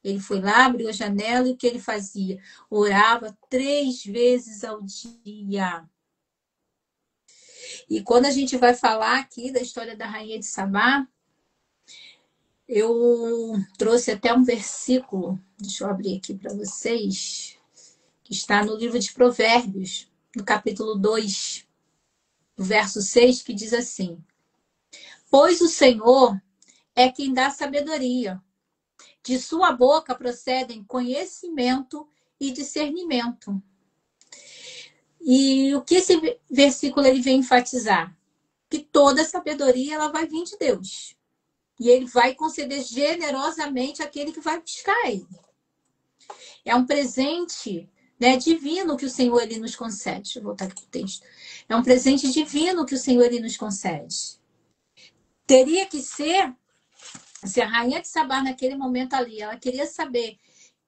Ele foi lá, abriu a janela e o que ele fazia? Orava 3 vezes ao dia. E quando a gente vai falar aqui da história da rainha de Sabá, eu trouxe até um versículo, deixa eu abrir aqui para vocês, que está no livro de Provérbios, no capítulo 2, no verso 6, que diz assim: Pois o Senhor é quem dá sabedoria. De sua boca procedem conhecimento e discernimento. E o que esse versículo ele vem enfatizar? Que toda sabedoria ela vai vir de Deus. E ele vai conceder generosamente àquele que vai buscar ele. É um presente, né, divino que o Senhor ele nos concede. Deixa eu voltar aqui para o texto. É um presente divino que o Senhor ele nos concede. Teria que ser, se a rainha de Sabá naquele momento ali, ela queria saber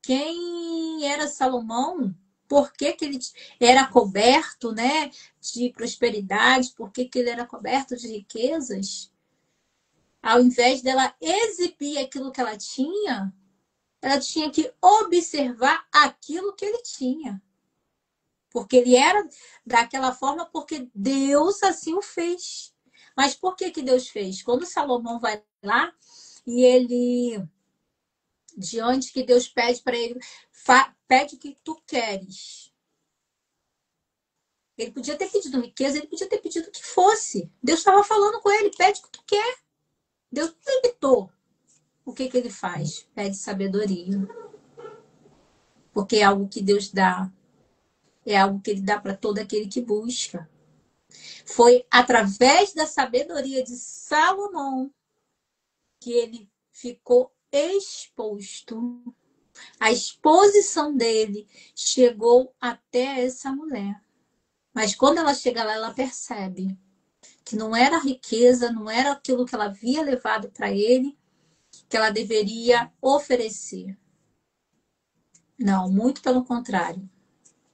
quem era Salomão, por que ele era coberto, né, de prosperidade, por que ele era coberto de riquezas. Ao invés dela exibir aquilo que ela tinha que observar aquilo que ele tinha. Porque ele era daquela forma porque Deus assim o fez. Mas por que Deus fez? Quando Salomão vai lá e ele, diante que Deus pede para ele, pede o que tu queres. Ele podia ter pedido riqueza, ele podia ter pedido o que fosse. Deus estava falando com ele, pede o que tu quer. Deus não limitou. O que ele faz? Pede sabedoria. Porque é algo que Deus dá. É algo que ele dá para todo aquele que busca. Foi através da sabedoria de Salomão que ele ficou exposto. A exposição dele chegou até essa mulher. Mas quando ela chega lá, ela percebe que não era riqueza, não era aquilo que ela havia levado para ele, que ela deveria oferecer. Não, muito pelo contrário.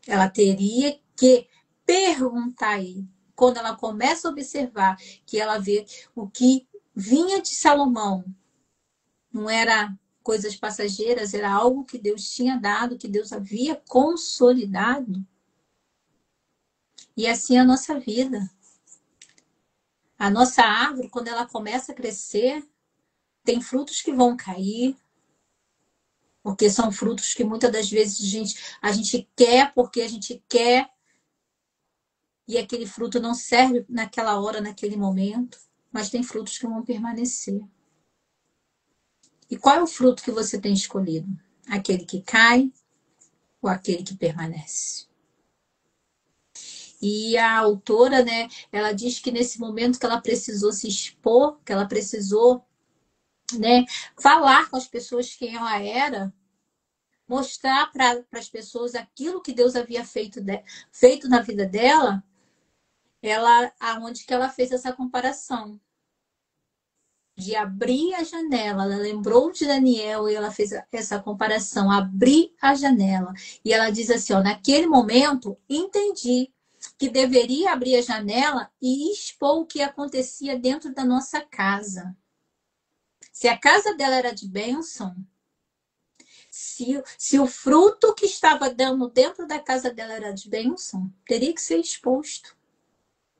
Ela teria que perguntar a ele. Quando ela começa a observar que ela vê o que vinha de Salomão, não era coisas passageiras, era algo que Deus tinha dado, que Deus havia consolidado. E assim é a nossa vida. A nossa árvore, quando ela começa a crescer, tem frutos que vão cair, porque são frutos que muitas das vezes a gente quer porque a gente quer, e aquele fruto não serve naquela hora, naquele momento, mas tem frutos que vão permanecer. E qual é o fruto que você tem escolhido? Aquele que cai ou aquele que permanece? E a autora, né, ela diz que nesse momento que ela precisou se expor, que ela precisou, né, falar com as pessoas quem ela era, mostrar para as pessoas aquilo que Deus havia feito na vida dela, aonde que ela fez essa comparação de abrir a janela. Ela lembrou de Daniel e ela fez essa comparação, abrir a janela. E ela diz assim, ó, naquele momento entendi que deveria abrir a janela e expor o que acontecia dentro da nossa casa. Se a casa dela era de bênção, se o fruto que estava dando dentro da casa dela era de bênção, teria que ser exposto.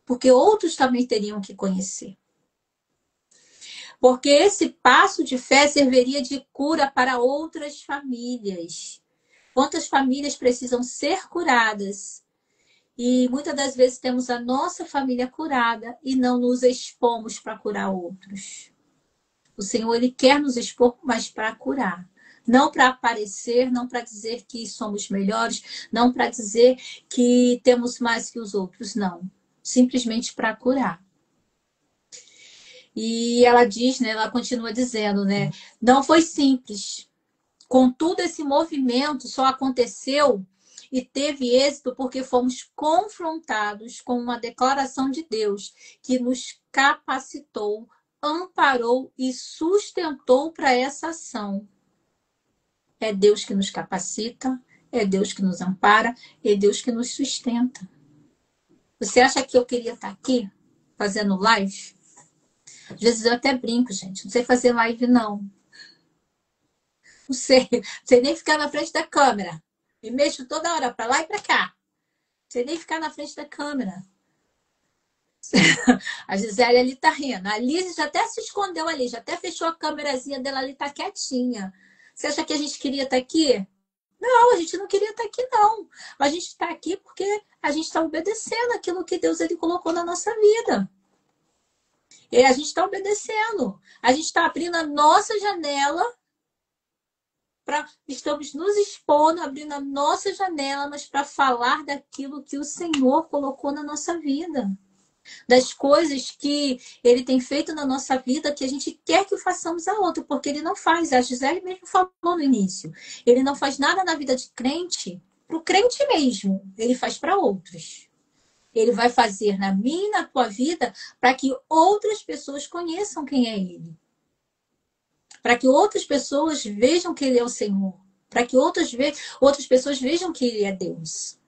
Porque outros também teriam que conhecer. Porque esse passo de fé serviria de cura para outras famílias. Quantas famílias precisam ser curadas? E muitas das vezes temos a nossa família curada e não nos expomos para curar outros. O Senhor, Ele quer nos expor, mas para curar. Não para aparecer, não para dizer que somos melhores, não para dizer que temos mais que os outros, não. Simplesmente para curar. E ela diz, né, ela continua dizendo, né, não foi simples. Contudo, esse movimento só aconteceu e teve êxito porque fomos confrontados com uma declaração de Deus que nos capacitou, amparou e sustentou para essa ação. É Deus que nos capacita, é Deus que nos ampara, é Deus que nos sustenta. Você acha que eu queria estar aqui fazendo live? Às vezes eu até brinco, gente. Não sei fazer live, não. Não sei nem ficar na frente da câmera. Me mexo toda hora para lá e para cá. Não sei nem ficar na frente da câmera. A Gisele ali tá rindo. A Liz já até se escondeu ali, já até fechou a câmerazinha dela ali, tá quietinha. Você acha que a gente queria estar aqui? Não, a gente não queria estar aqui, não. A gente está aqui porque a gente está obedecendo aquilo que Deus ele colocou na nossa vida. E a gente está obedecendo. A gente está abrindo a nossa janela. Estamos nos expondo, abrindo a nossa janela, mas para falar daquilo que o Senhor colocou na nossa vida. Das coisas que Ele tem feito na nossa vida, que a gente quer que façamos a outro, porque Ele não faz. A Gisele mesmo falou no início. Ele não faz nada na vida de crente, para o crente mesmo. Ele faz para outros. Ele vai fazer na minha e na tua vida para que outras pessoas conheçam quem é Ele. Para que outras pessoas vejam que Ele é o Senhor. Para que outras pessoas vejam que Ele é Deus.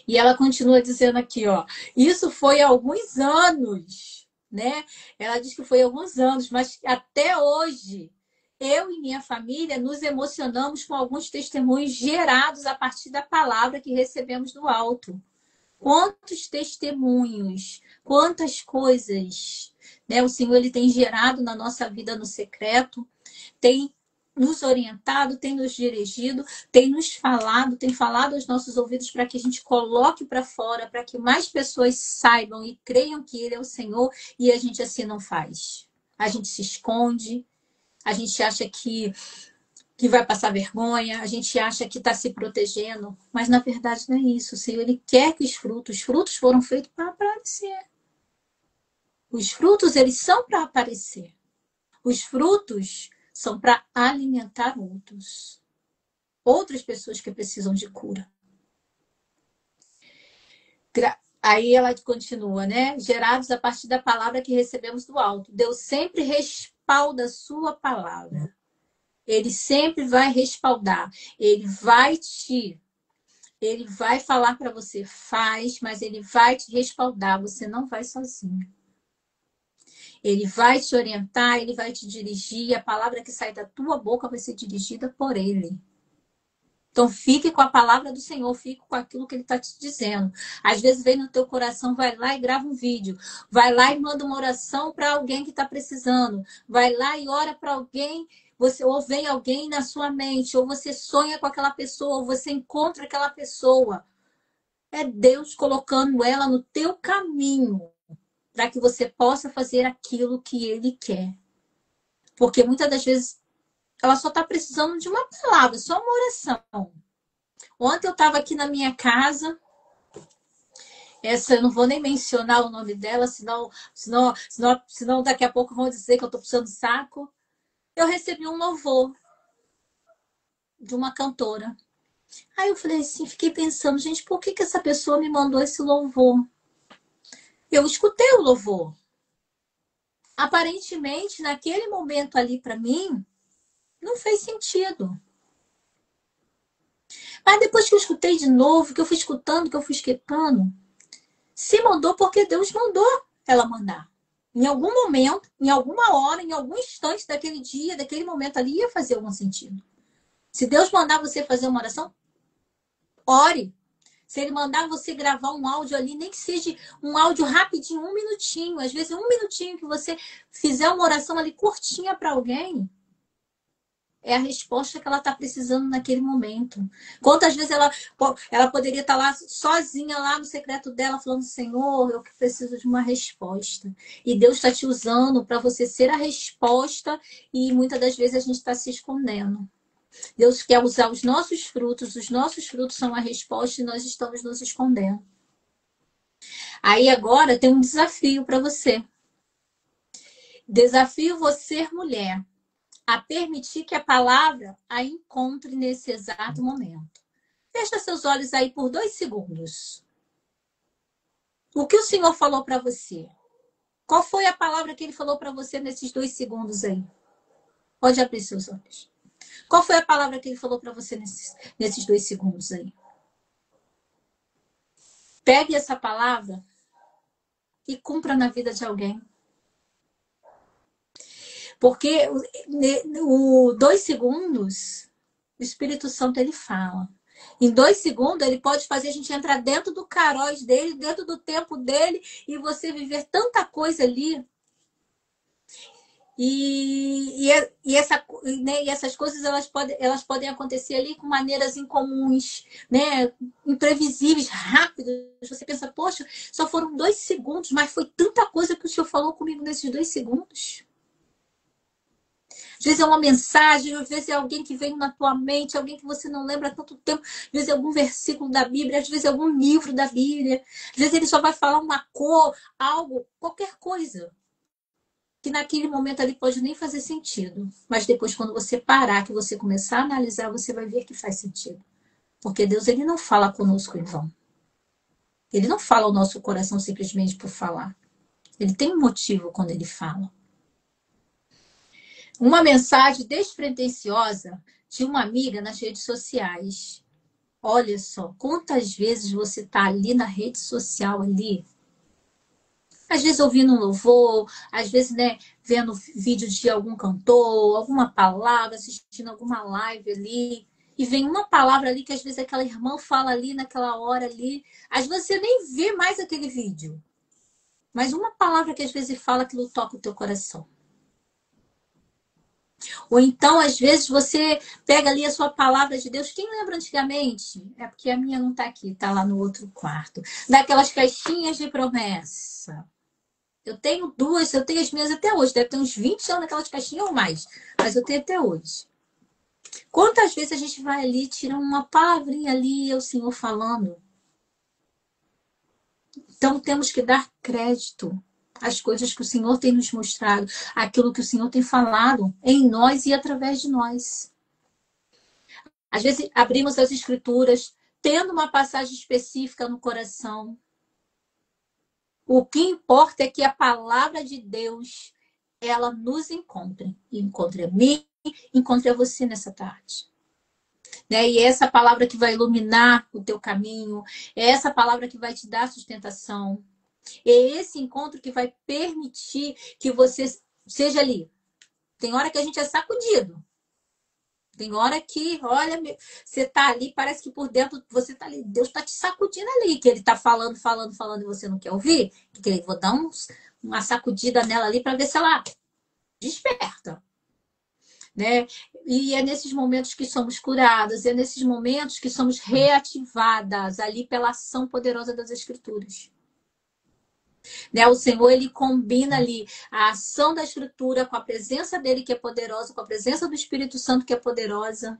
E ela continua dizendo aqui, ó. Isso foi há alguns anos, né? Ela diz que foi há alguns anos, mas até hoje, eu e minha família nos emocionamos com alguns testemunhos gerados a partir da palavra que recebemos do alto. Quantos testemunhos, quantas coisas, né? O Senhor ele tem gerado na nossa vida no secreto, tem nos orientado, tem nos dirigido, tem nos falado, tem falado aos nossos ouvidos para que a gente coloque para fora, para que mais pessoas saibam e creiam que Ele é o Senhor, e a gente assim não faz. A gente se esconde, a gente acha que vai passar vergonha, a gente acha que está se protegendo, mas na verdade não é isso. O Senhor ele quer que os frutos foram feitos para aparecer. Os frutos, eles são para aparecer. Os frutos são para alimentar outros. Outras pessoas que precisam de cura. Aí ela continua, né? Gerados a partir da palavra que recebemos do alto. Deus sempre respalda a sua palavra. Ele sempre vai respaldar. Ele vai falar para você, faz, mas ele vai te respaldar. Você não vai sozinho. Ele vai te orientar, ele vai te dirigir. A palavra que sai da tua boca vai ser dirigida por ele. Então, fique com a palavra do Senhor, fique com aquilo que ele está te dizendo. Às vezes vem no teu coração, vai lá e grava um vídeo. Vai lá e manda uma oração para alguém que está precisando. Vai lá e ora para alguém, ou vem alguém na sua mente, ou você sonha com aquela pessoa, ou você encontra aquela pessoa. É Deus colocando ela no teu caminho para que você possa fazer aquilo que ele quer. Porque muitas das vezes ela só está precisando de uma palavra, só uma oração. Ontem eu estava aqui na minha casa, essa eu não vou nem mencionar o nome dela, senão daqui a pouco vão dizer que eu estou puxando saco. Eu recebi um louvor de uma cantora. Aí eu falei assim, fiquei pensando, gente, por que essa pessoa me mandou esse louvor? Eu escutei o louvor. Aparentemente, naquele momento ali para mim, não fez sentido. Mas depois que eu escutei de novo, que eu fui escutando, que eu fui esquentando, se mandou porque Deus mandou ela mandar. Em algum momento, em alguma hora, em algum instante daquele dia, daquele momento ali, ia fazer algum sentido. Se Deus mandar você fazer uma oração, ore. Se ele mandar você gravar um áudio ali, nem que seja um áudio rapidinho, 1 minutinho. Às vezes, 1 minutinho que você fizer uma oração ali curtinha para alguém, é a resposta que ela está precisando naquele momento. Quantas vezes ela poderia estar lá sozinha, lá no secreto dela, falando, Senhor, eu preciso de uma resposta. E Deus está te usando para você ser a resposta e muitas das vezes a gente está se escondendo. Deus quer usar os nossos frutos são a resposta e nós estamos nos escondendo. Aí agora tem um desafio para você. Desafio você, mulher, a permitir que a palavra a encontre nesse exato momento. Fecha seus olhos aí por 2 segundos. O que o Senhor falou para você? Qual foi a palavra que ele falou para você nesses 2 segundos aí? Pode abrir seus olhos. Qual foi a palavra que ele falou para você nesses 2 segundos aí? Pegue essa palavra e cumpra na vida de alguém. Porque o 2 segundos, o Espírito Santo ele fala. Em 2 segundos, ele pode fazer a gente entrar dentro do caróis dele, dentro do tempo dele, e você viver tanta coisa ali. E essas coisas elas podem acontecer ali com maneiras incomuns, né? Imprevisíveis, rápidas. Você pensa, poxa, só foram 2 segundos, mas foi tanta coisa que o Senhor falou comigo nesses 2 segundos. Às vezes é uma mensagem, às vezes é alguém que veio na tua mente, alguém que você não lembra há tanto tempo, às vezes é algum versículo da Bíblia, às vezes é algum livro da Bíblia, às vezes ele só vai falar uma cor, algo, qualquer coisa, que naquele momento ali pode nem fazer sentido. Mas depois, quando você parar, que você começar a analisar, você vai ver que faz sentido. Porque Deus, ele não fala conosco em vão. Ele não fala o nosso coração simplesmente por falar. Ele tem um motivo quando ele fala. Uma mensagem despretensiosa de uma amiga nas redes sociais. Olha só, quantas vezes você está ali na rede social ali, às vezes ouvindo um louvor, às vezes, né, vendo vídeo de algum cantor, alguma palavra, assistindo alguma live ali, e vem uma palavra ali que às vezes aquela irmã fala ali naquela hora ali, às vezes você nem vê mais aquele vídeo, mas uma palavra que às vezes fala aquilo toca o teu coração. Ou então, às vezes, você pega ali a sua palavra de Deus. Quem lembra antigamente? É porque a minha não está aqui, está lá no outro quarto. Daquelas caixinhas de promessa. Eu tenho 2, eu tenho as minhas até hoje. Deve ter uns 20 anos naquelas caixinhas ou mais. Mas eu tenho até hoje. Quantas vezes a gente vai ali, tira uma palavrinha ali, é o Senhor falando. Então, temos que dar crédito as coisas que o Senhor tem nos mostrado, aquilo que o Senhor tem falado em nós e através de nós. Às vezes, abrimos as Escrituras, tendo uma passagem específica no coração. O que importa é que a palavra de Deus, ela nos encontre. Encontre a mim, encontre a você nessa tarde. Né? E é essa palavra que vai iluminar o teu caminho, é essa palavra que vai te dar sustentação. É esse encontro que vai permitir que você seja ali. Tem hora que a gente é sacudido. Tem hora que, olha, você tá ali, parece que por dentro você tá ali, Deus tá te sacudindo ali, que ele tá falando, falando, falando e você não quer ouvir. Que eu vou dar uma sacudida nela ali para ver se ela desperta, né? E é nesses momentos que somos curadas, é nesses momentos que somos reativadas ali pela ação poderosa das Escrituras. Né? O Senhor, ele combina ali a ação da Escritura com a presença dele, que é poderosa, com a presença do Espírito Santo, que é poderosa.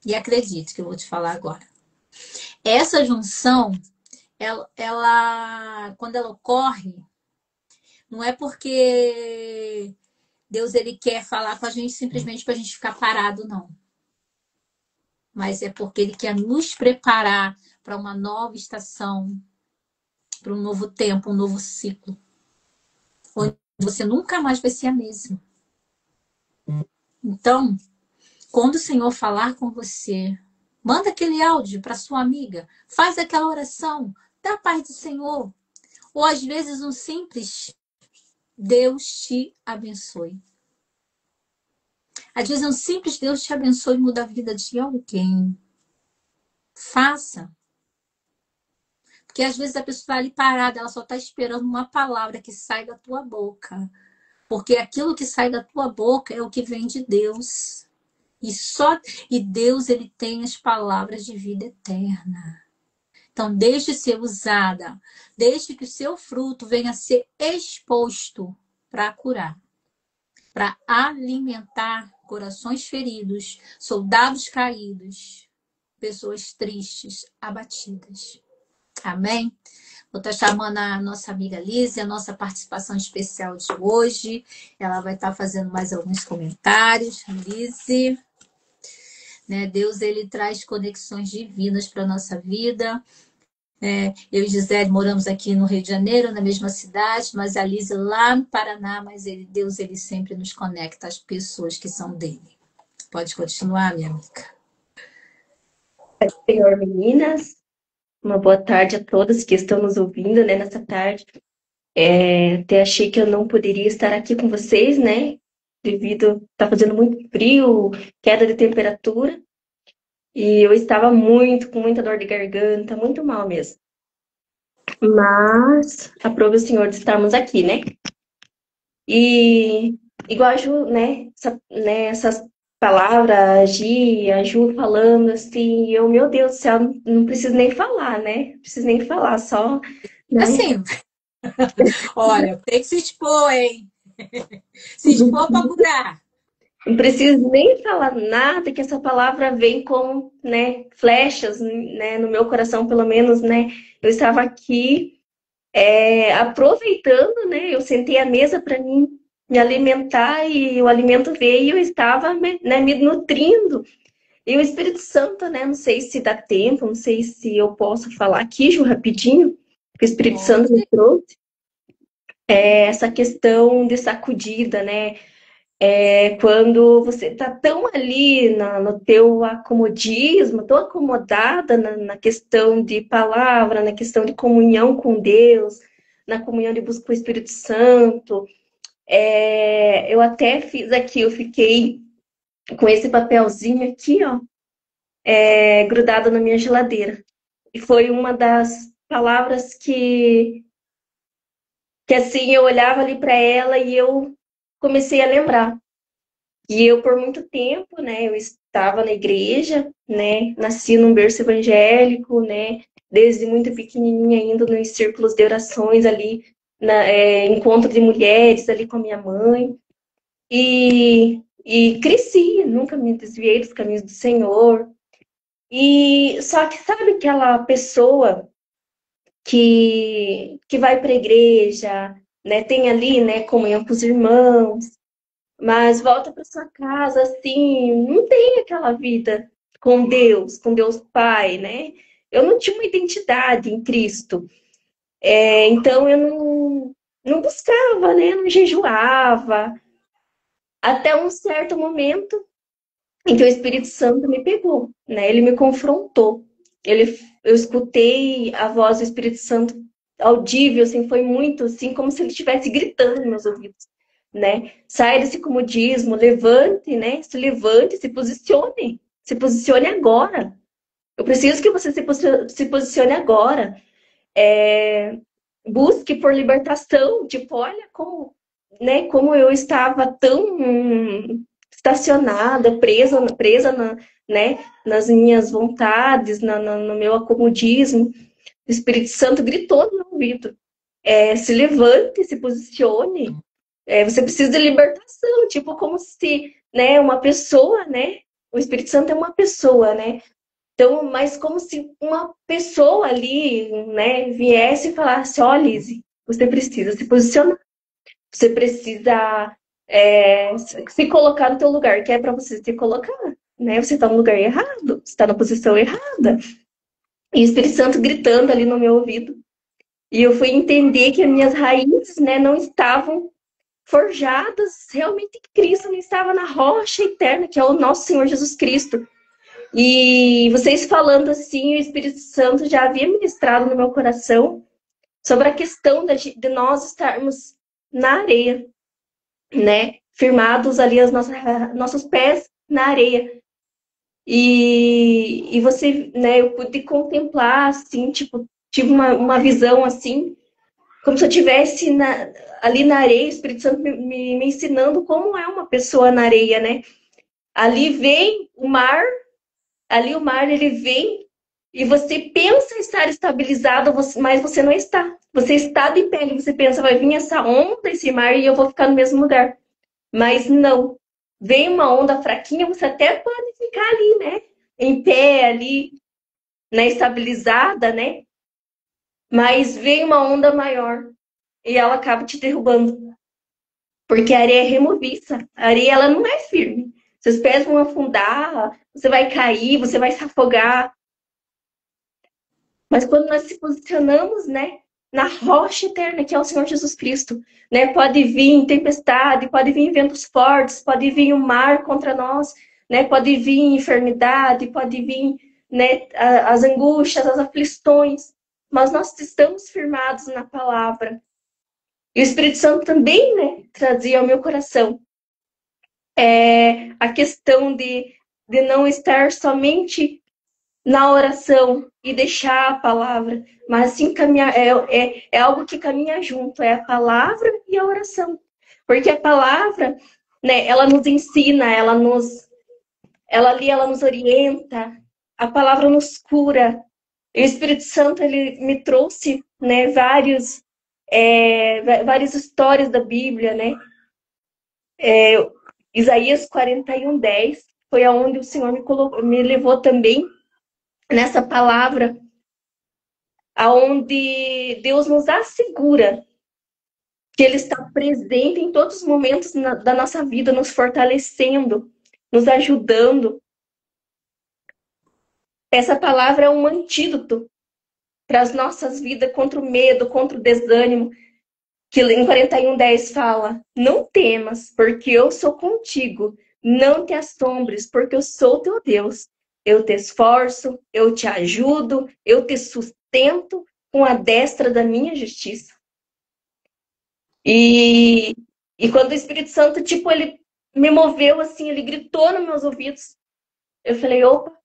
E acredite que eu vou te falar agora. Essa junção, quando ela ocorre, não é porque Deus ele quer falar com a gente simplesmente para a gente ficar parado, não. Mas é porque ele quer nos preparar para uma nova estação, para um novo tempo, um novo ciclo. Onde você nunca mais vai ser a mesma. Então, quando o Senhor falar com você, manda aquele áudio para sua amiga, faz aquela oração, dá a paz do Senhor. Ou às vezes um simples Deus te abençoe. Às vezes um simples Deus te abençoe e muda a vida de alguém. Faça. Porque às vezes a pessoa está ali parada, ela só está esperando uma palavra que sai da tua boca. Porque aquilo que sai da tua boca é o que vem de Deus. E Deus, ele tem as palavras de vida eterna. Então, deixe ser usada, deixe que o seu fruto venha a ser exposto para curar, para alimentar corações feridos, soldados caídos, pessoas tristes, abatidas. Amém? Vou estar chamando a nossa amiga Lise, a nossa participação especial de hoje. Ela vai estar fazendo mais alguns comentários. Lise, né? Deus, ele traz conexões divinas para a nossa vida. Eu e Gisele moramos aqui no Rio de Janeiro, na mesma cidade, mas a Lise lá no Paraná, mas Deus, ele sempre nos conecta às pessoas que são dele. Pode continuar, minha amiga. Senhor, meninas, uma boa tarde a todas que estão nos ouvindo, né, nessa tarde. Até achei que eu não poderia estar aqui com vocês, né, devido tá fazendo muito frio, queda de temperatura, e eu estava com muita dor de garganta, muito mal mesmo. Mas aprove o Senhor de estarmos aqui, né? E igual a Ju, né, essas palavras, a Ju falando assim, meu Deus do céu, não preciso nem falar, né? Não preciso nem falar, só, né? Assim, olha, tem que se expor, hein? Se expor para curar. Não preciso nem falar nada, que essa palavra vem como, né, flechas, né, no meu coração, pelo menos, né? Eu estava aqui aproveitando, né? Eu sentei à mesa para mim me alimentar e o alimento veio e eu estava, né, me nutrindo. E o Espírito Santo, né? Não sei se dá tempo, não sei se eu posso falar aqui, Ju, rapidinho, que o Espírito Santo me trouxe. Essa questão de sacudida, né? Quando você está tão ali no teu acomodismo, tão acomodada na questão de palavra, na questão de comunhão com Deus, na comunhão de busca com o Espírito Santo. Eu até fiz aqui, eu fiquei com esse papelzinho aqui, ó, grudado na minha geladeira. E foi uma das palavras que assim, eu olhava ali para ela e eu comecei a lembrar. E eu, por muito tempo, né, eu estava na igreja, né, nasci num berço evangélico, né, desde muito pequenininha, indo nos círculos de orações ali, encontro de mulheres ali com a minha mãe. E cresci, nunca me desviei dos caminhos do Senhor. E só que sabe aquela pessoa que vai para a igreja, né, tem ali, né, comunhão com os irmãos, mas volta para sua casa, assim, não tem aquela vida com Deus Pai, né? Eu não tinha uma identidade em Cristo. Então eu não buscava, né? Não jejuava. Até um certo momento em que o Espírito Santo me pegou, né? Ele me confrontou. Eu escutei a voz do Espírito Santo audível, assim, foi muito, assim, como se ele estivesse gritando nos meus ouvidos, né? Saia desse comodismo, levante, né? Se levante, se posicione agora. Eu preciso que você se posicione agora. Busque por libertação. Tipo, olha como, né, como eu estava tão estacionada, presa né, nas minhas vontades, no meu acomodismo. O Espírito Santo gritou no meu ouvido. Se levante, se posicione. Você precisa de libertação, tipo, como se, né, uma pessoa, né? O Espírito Santo é uma pessoa, né? Então, mas como se uma pessoa ali, né, viesse e falasse, ó, Lizzy, você precisa se posicionar, você precisa se colocar no teu lugar, que é para você se colocar, né? Você está no lugar errado, você está na posição errada. E o Espírito Santo gritando ali no meu ouvido. E eu fui entender que as minhas raízes, né, não estavam forjadas realmente em Cristo, não estava na rocha eterna, que é o nosso Senhor Jesus Cristo. E vocês falando assim, o Espírito Santo já havia ministrado no meu coração sobre a questão de nós estarmos na areia, né? Firmados ali nossos pés na areia. E você, né, eu pude contemplar, assim, tipo, tive uma visão assim, como se eu estivesse ali na areia, o Espírito Santo me ensinando como é uma pessoa na areia, né? Ali vem o mar, ali o mar ele vem e você pensa estar estabilizado, mas você não está. Você está de pé e você pensa, vai vir essa onda, esse mar e eu vou ficar no mesmo lugar. Mas não. Vem uma onda fraquinha, você até pode ficar ali, né? Em pé ali, né? Estabilizada, né? Mas vem uma onda maior e ela acaba te derrubando. Porque a areia é removiça. A areia, ela não é firme. Seus pés vão afundar, você vai cair, você vai se afogar. Mas quando nós se posicionamos, né, na rocha eterna, que é o Senhor Jesus Cristo, né, pode vir tempestade, pode vir ventos fortes, pode vir o mar contra nós, né, pode vir enfermidade, pode vir, né, as angústias, as aflições, mas nós estamos firmados na palavra. E o Espírito Santo também, né, trazia ao meu coração a questão de não estar somente na oração e deixar a palavra, mas sim caminhar, é algo que caminha junto, é a palavra e a oração. Porque a palavra, né, ela nos ensina, ela nos orienta, a palavra nos cura. E o Espírito Santo, ele me trouxe, né, várias histórias da Bíblia, né? Isaías 41:10 foi aonde o Senhor me levou também nessa palavra, aonde Deus nos assegura que Ele está presente em todos os momentos da nossa vida, nos fortalecendo, nos ajudando. Essa palavra é um antídoto para as nossas vidas contra o medo, contra o desânimo, que em 41:10 fala: não temas, porque eu sou contigo. Não te assombres, porque eu sou teu Deus. Eu te esforço, eu te ajudo, eu te sustento com a destra da minha justiça. E quando o Espírito Santo, tipo, ele me moveu assim, ele gritou nos meus ouvidos. Eu falei, opa.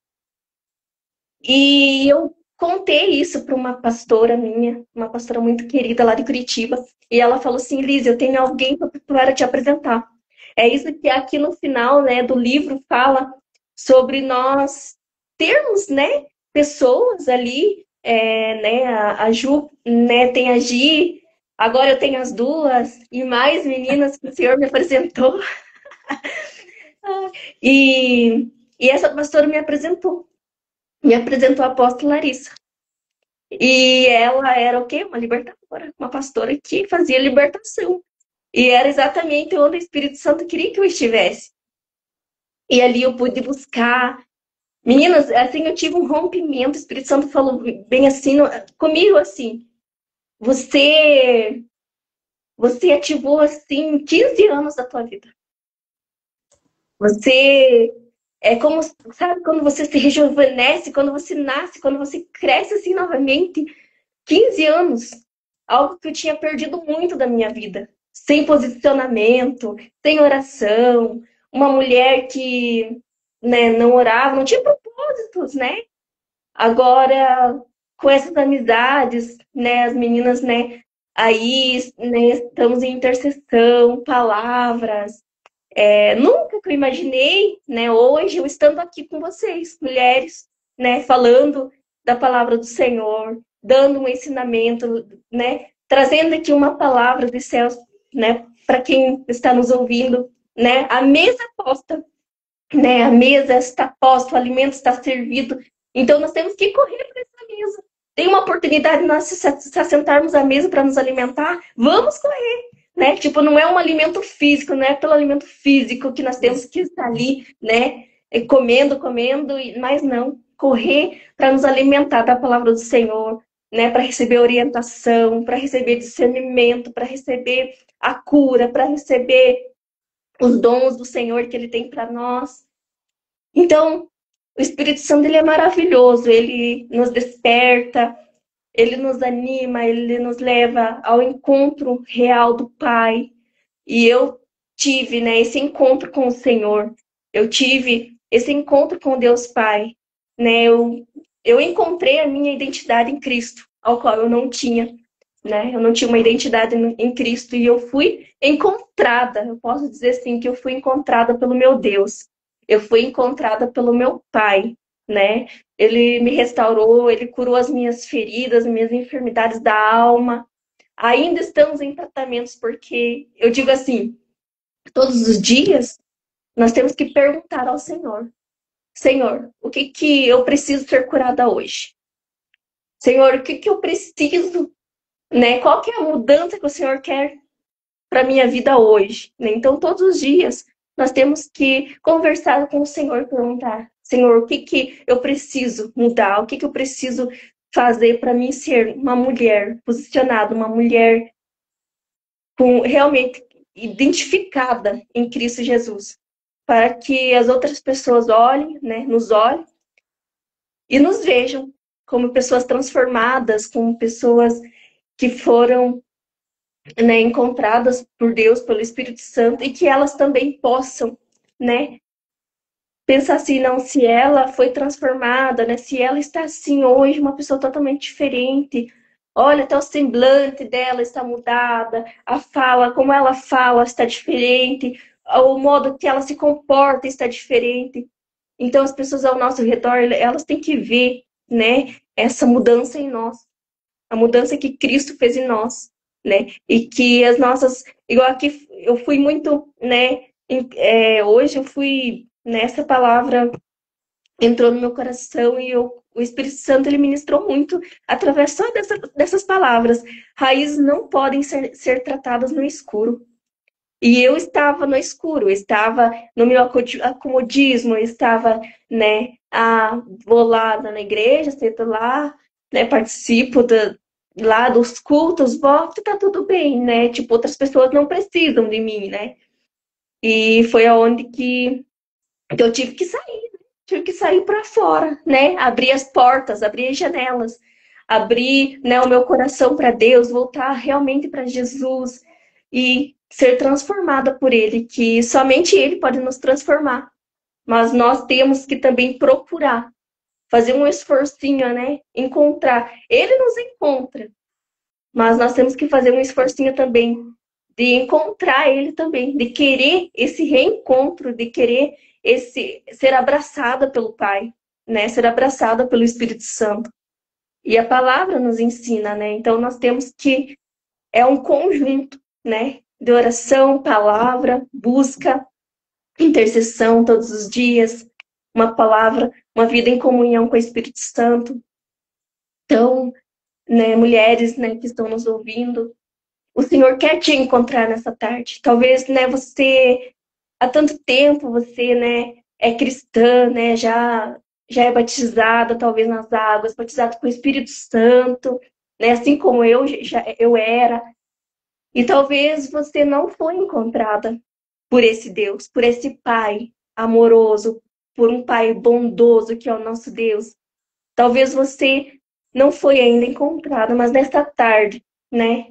E eu contei isso para uma pastora minha, uma pastora muito querida lá de Curitiba. E ela falou assim, Liz, eu tenho alguém para te apresentar. É isso que aqui no final, né, do livro fala sobre nós termos, né, pessoas ali, né, a Ju, né, tem a Gi, agora eu tenho as duas e mais meninas que o Senhor me apresentou. E essa pastora me apresentou a apóstola Larissa. E ela era o quê? Uma libertadora, uma pastora que fazia libertação. E era exatamente onde o Espírito Santo queria que eu estivesse. E ali eu pude buscar. Meninas, assim, eu tive um rompimento. O Espírito Santo falou bem assim, comigo assim. Você ativou, assim, 15 anos da tua vida. Você é como, sabe, quando você se rejuvenesce, quando você nasce, quando você cresce assim novamente. 15 anos. algo que eu tinha perdido muito da minha vida. Sem posicionamento, sem oração, uma mulher que, né, não orava, não tinha propósitos, né? Agora, com essas amizades, né, as meninas, né, aí, né, estamos em intercessão, palavras. Nunca que eu imaginei, né, hoje eu estando aqui com vocês, mulheres, né, falando da palavra do Senhor, dando um ensinamento, né, trazendo aqui uma palavra dos céus, né, para quem está nos ouvindo, né, a mesa posta, né, a mesa está posta, o alimento está servido, então nós temos que correr para essa mesa. Tem uma oportunidade de nós se assentarmos à mesa para nos alimentar, vamos correr. Né? Tipo, não é um alimento físico, não é pelo alimento físico que nós temos que estar ali, né? Comendo, mas não. Correr para nos alimentar da palavra do Senhor, né? Para receber orientação, para receber discernimento, para receber a cura, para receber os dons do Senhor que Ele tem para nós. Então, o Espírito Santo, ele é maravilhoso, ele nos desperta, ele nos anima, ele nos leva ao encontro real do Pai. E eu tive, né, esse encontro com o Senhor. Eu tive esse encontro com Deus Pai. Né? Eu encontrei a minha identidade em Cristo, ao qual eu não tinha. Né? Eu não tinha uma identidade em Cristo e eu fui encontrada. Eu posso dizer assim que eu fui encontrada pelo meu Deus. Eu fui encontrada pelo meu Pai. Né? Ele me restaurou, ele curou as minhas feridas, minhas enfermidades da alma. Ainda estamos em tratamentos, porque eu digo assim, todos os dias nós temos que perguntar ao Senhor: Senhor, o que eu preciso ser curada hoje? Senhor, o que eu preciso, né? Qual que é a mudança que o Senhor quer para minha vida hoje? Né? Então, todos os dias nós temos que conversar com o Senhor, perguntar: Senhor, o que eu preciso mudar? O que eu preciso fazer para mim ser uma mulher posicionada, uma mulher realmente identificada em Cristo Jesus, para que as outras pessoas olhem, né, nos olhem e nos vejam como pessoas transformadas, como pessoas que foram, né, encontradas por Deus, pelo Espírito Santo, e que elas também possam, né, pensar assim: não, se ela foi transformada, né, se ela está assim hoje, uma pessoa totalmente diferente. Olha, até o semblante dela está mudada, a fala, como ela fala está diferente, o modo que ela se comporta está diferente. Então, as pessoas ao nosso redor, elas têm que ver, né, essa mudança em nós, a mudança que Cristo fez em nós, né, e que as nossas, igual aqui, eu fui muito, né, hoje eu fui, nessa palavra entrou no meu coração e o Espírito Santo, ele ministrou muito através só dessas palavras. Raízes não podem ser tratadas no escuro. E eu estava no escuro, eu estava no meu acomodismo, eu estava, né, vou lá na igreja, sento lá, né, participo lá dos cultos, volto, tá tudo bem, né? Tipo, outras pessoas não precisam de mim, né? E foi aonde que eu tive que sair para fora, né? Abrir as portas, abrir as janelas, abrir, né, o meu coração para Deus, voltar realmente para Jesus e ser transformada por Ele, que somente Ele pode nos transformar. Mas nós temos que também procurar, fazer um esforcinho, né? Encontrar. Ele nos encontra, mas nós temos que fazer um esforcinho também de encontrar Ele também, de querer esse reencontro, de querer ser abraçada pelo Pai, né? Ser abraçada pelo Espírito Santo. E a palavra nos ensina, né? Então nós temos que é um conjunto, né? De oração, palavra, busca, intercessão todos os dias, uma palavra, uma vida em comunhão com o Espírito Santo. Então, né, mulheres, né, que estão nos ouvindo, o Senhor quer te encontrar nessa tarde. Talvez, né, você há tanto tempo você, né, é cristã, né, já é batizada, talvez nas águas, batizada com o Espírito Santo, né, assim como eu era. E talvez você não foi encontrada por esse Deus, por esse Pai amoroso, por um Pai bondoso que é o nosso Deus. Talvez você não foi ainda encontrada, mas nesta tarde né?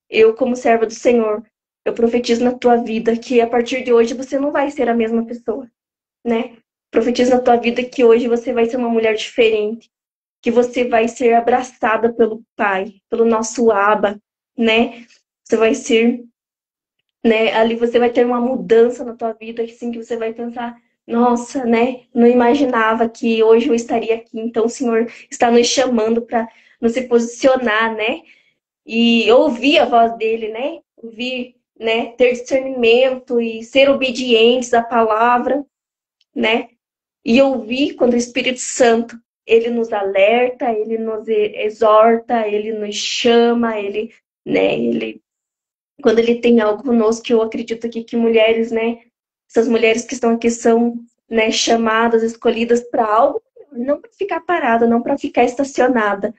Eu, como serva do Senhor, eu profetizo na tua vida que a partir de hoje você não vai ser a mesma pessoa, né? Profetizo na tua vida que hoje você vai ser uma mulher diferente, que você vai ser abraçada pelo Pai, pelo nosso Abba, né? Você vai ser, né? Ali você vai ter uma mudança na tua vida, assim, que você vai pensar, nossa, né? Não imaginava que hoje eu estaria aqui. Então, o Senhor está nos chamando para nos se posicionar, né? E ouvir a voz dele, né? Ouvir, né? Ter discernimento e ser obedientes à palavra, né? E ouvir quando o Espírito Santo, ele nos alerta, ele nos exorta, ele nos chama, ele, né? Ele, quando ele tem algo conosco, que eu acredito aqui que mulheres, né? Essas mulheres que estão aqui são, né, chamadas, escolhidas para algo, não para ficar parada, não para ficar estacionada,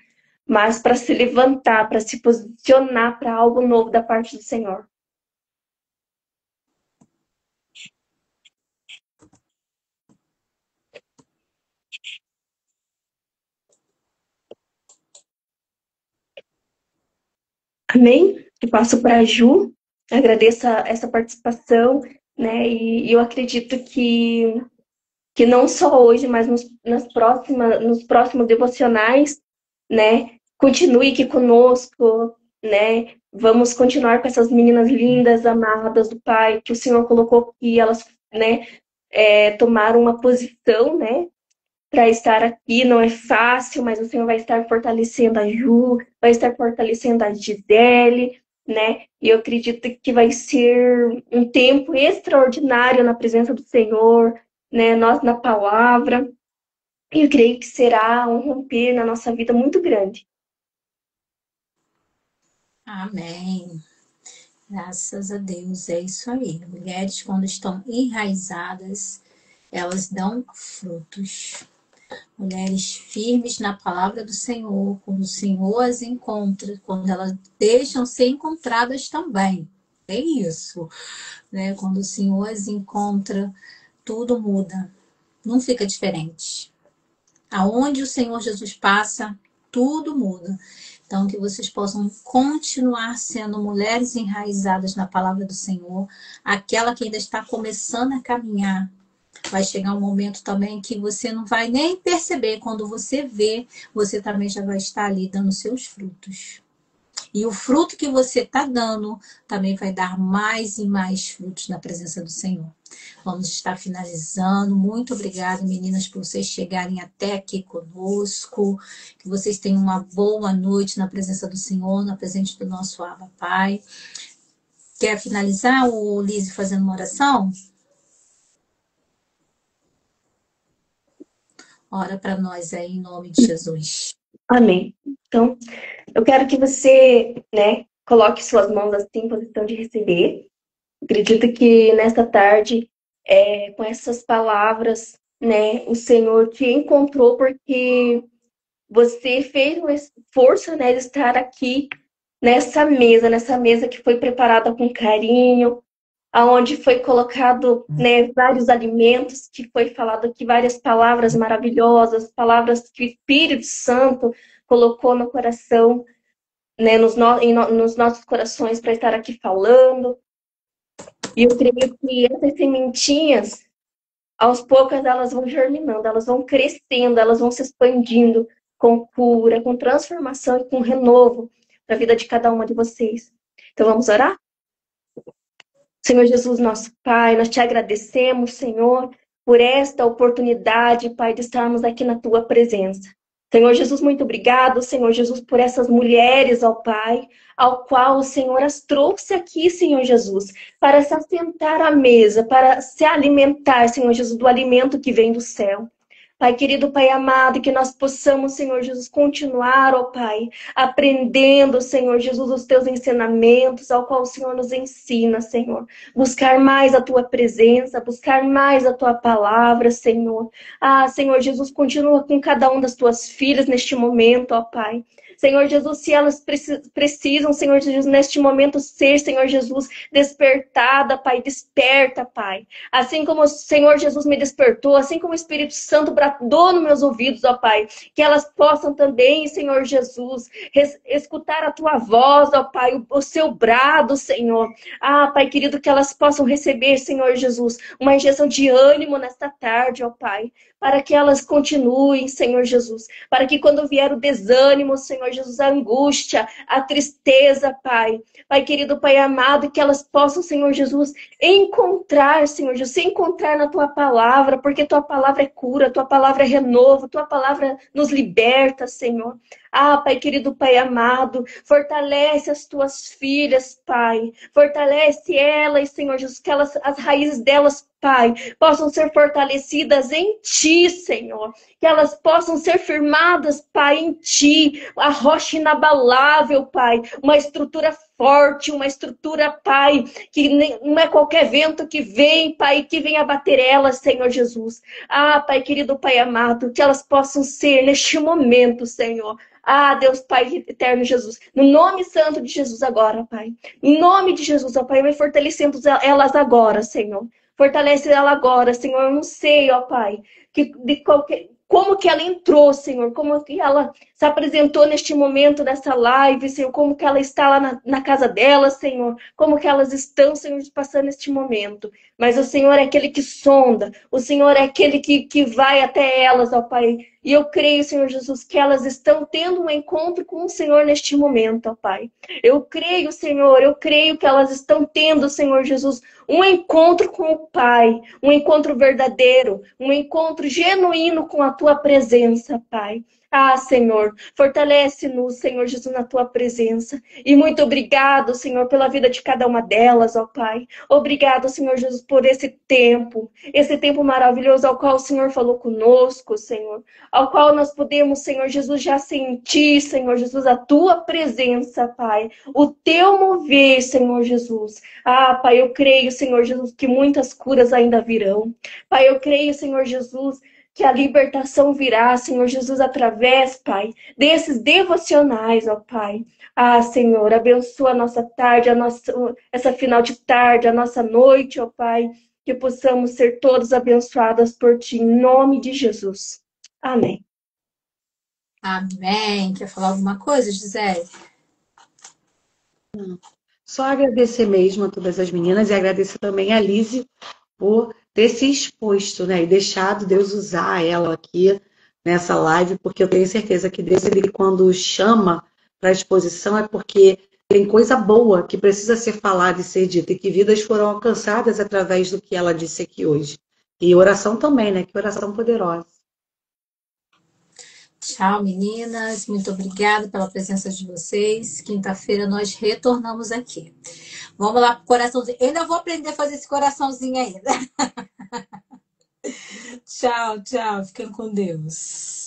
mas para se levantar, para se posicionar para algo novo da parte do Senhor. Amém? Eu passo para a Ju, agradeço essa participação, né? E eu acredito que não só hoje, mas nos próximos devocionais, né? Continue aqui conosco, né? Vamos continuar com essas meninas lindas, amadas do Pai, que o Senhor colocou que elas, né? Tomaram uma posição, né? Para estar aqui, não é fácil, mas o Senhor vai estar fortalecendo a Ju, vai estar fortalecendo a Gisele, né? E eu acredito que vai ser um tempo extraordinário na presença do Senhor, né? Nós na palavra. E eu creio que será um romper na nossa vida muito grande. Amém. Graças a Deus, é isso aí. Mulheres, quando estão enraizadas, elas dão frutos. Mulheres firmes na palavra do Senhor, quando o Senhor as encontra, quando elas deixam ser encontradas também. É isso, né? Quando o Senhor as encontra, tudo muda, não fica diferente. Aonde o Senhor Jesus passa, tudo muda. Então, que vocês possam continuar sendo mulheres enraizadas na palavra do Senhor, aquela que ainda está começando a caminhar. Vai chegar um momento também que você não vai nem perceber. Quando você vê, você também já vai estar ali dando seus frutos. E o fruto que você está dando também vai dar mais e mais frutos na presença do Senhor. Vamos estar finalizando. Muito obrigada, meninas, por vocês chegarem até aqui conosco. Que vocês tenham uma boa noite na presença do Senhor, na presença do nosso Abba Pai. Quer finalizar, o Lise, fazendo uma oração? Ora para nós aí, em nome de Jesus. Amém. Então, eu quero que você, né, coloque suas mãos assim em posição de receber. Acredito que nesta tarde, com essas palavras, né, o Senhor te encontrou porque você fez um esforço, né, de estar aqui nessa mesa que foi preparada com carinho, aonde foi colocado, né, vários alimentos, que foi falado aqui várias palavras maravilhosas, palavras que o Espírito Santo colocou no coração, né, nos nossos corações para estar aqui falando. E eu creio que essas sementinhas, aos poucos, elas vão germinando, elas vão crescendo, elas vão se expandindo com cura, com transformação e com renovo para a vida de cada uma de vocês. Então vamos orar? Senhor Jesus, nosso Pai, nós te agradecemos, Senhor, por esta oportunidade, Pai, de estarmos aqui na tua presença. Senhor Jesus, muito obrigado, Senhor Jesus, por essas mulheres, ó Pai, ao qual o Senhor as trouxe aqui, Senhor Jesus, para se assentar à mesa, para se alimentar, Senhor Jesus, do alimento que vem do céu. Pai querido, Pai amado, que nós possamos, Senhor Jesus, continuar, ó Pai, aprendendo, Senhor Jesus, os teus ensinamentos, ao qual o Senhor nos ensina, Senhor. Buscar mais a tua presença, buscar mais a tua palavra, Senhor. Ah, Senhor Jesus, continua com cada uma das tuas filhas neste momento, ó Pai. Senhor Jesus, se elas precisam, Senhor Jesus, neste momento ser, Senhor Jesus, despertada, Pai, desperta, Pai. Assim como o Senhor Jesus me despertou, assim como o Espírito Santo dá dor nos meus ouvidos, ó Pai. Que elas possam também, Senhor Jesus, escutar a tua voz, ó Pai, o seu brado, Senhor. Ah, Pai querido, que elas possam receber, Senhor Jesus, uma injeção de ânimo nesta tarde, ó Pai, para que elas continuem, Senhor Jesus, para que quando vier o desânimo, Senhor Jesus, a angústia, a tristeza, Pai, Pai querido, Pai amado, que elas possam, Senhor Jesus, encontrar, Senhor Jesus, se encontrar na tua palavra, porque tua palavra é cura, tua palavra é renovo, tua palavra nos liberta, Senhor. Ah, Pai querido, Pai amado, fortalece as tuas filhas, Pai. Fortalece elas, Senhor Jesus, que elas, as raízes delas, Pai, possam ser fortalecidas em Ti, Senhor. Que elas possam ser firmadas, Pai, em Ti. A rocha inabalável, Pai. Uma estrutura forte, uma estrutura, Pai, que não é qualquer vento que vem, Pai, que vem abater elas, Senhor Jesus. Ah, Pai querido, Pai amado, que elas possam ser neste momento, Senhor. Ah, Deus Pai eterno Jesus, no nome santo de Jesus agora, Pai. Em nome de Jesus, ó Pai, vai fortalecendo elas agora, Senhor. Fortalece ela agora, Senhor. Eu não sei, ó Pai, como que ela entrou, Senhor, como que ela se apresentou neste momento dessa live, Senhor, como que ela está lá na casa dela, Senhor, como que elas estão, Senhor, passando este momento. Mas o Senhor é aquele que sonda, o Senhor é aquele que vai até elas, ó Pai. E eu creio, Senhor Jesus, que elas estão tendo um encontro com o Senhor neste momento, ó Pai. Eu creio, Senhor, eu creio que elas estão tendo, Senhor Jesus, um encontro com o Pai, um encontro verdadeiro, um encontro genuíno com a Tua presença, Pai. Ah, Senhor, fortalece-nos, Senhor Jesus, na Tua presença. E muito obrigado, Senhor, pela vida de cada uma delas, ó Pai. Obrigado, Senhor Jesus, por esse tempo maravilhoso ao qual o Senhor falou conosco, Senhor. Ao qual nós podemos, Senhor Jesus, já sentir, Senhor Jesus, a Tua presença, Pai. O Teu mover, Senhor Jesus. Ah, Pai, eu creio, Senhor Jesus, que muitas curas ainda virão. Pai, eu creio, Senhor Jesus, que a libertação virá, Senhor Jesus, através, Pai, desses devocionais, ó Pai. Ah, Senhor, abençoa a nossa tarde, essa final de tarde, a nossa noite, ó Pai, que possamos ser todos abençoadas por Ti, em nome de Jesus. Amém. Amém. Quer falar alguma coisa, Gisele? Só agradecer mesmo a todas as meninas e agradecer também a Lise por ter se exposto, né? E deixado Deus usar ela aqui nessa live, porque eu tenho certeza que Deus, ele, quando chama para a exposição, é porque tem coisa boa que precisa ser falada e ser dita, e que vidas foram alcançadas através do que ela disse aqui hoje. E oração também, né? Que oração poderosa. Tchau, meninas. Muito obrigada pela presença de vocês. Quinta-feira nós retornamos aqui. Vamos lá pro coraçãozinho. Eu ainda vou aprender a fazer esse coraçãozinho ainda. Tchau, tchau. Fiquem com Deus.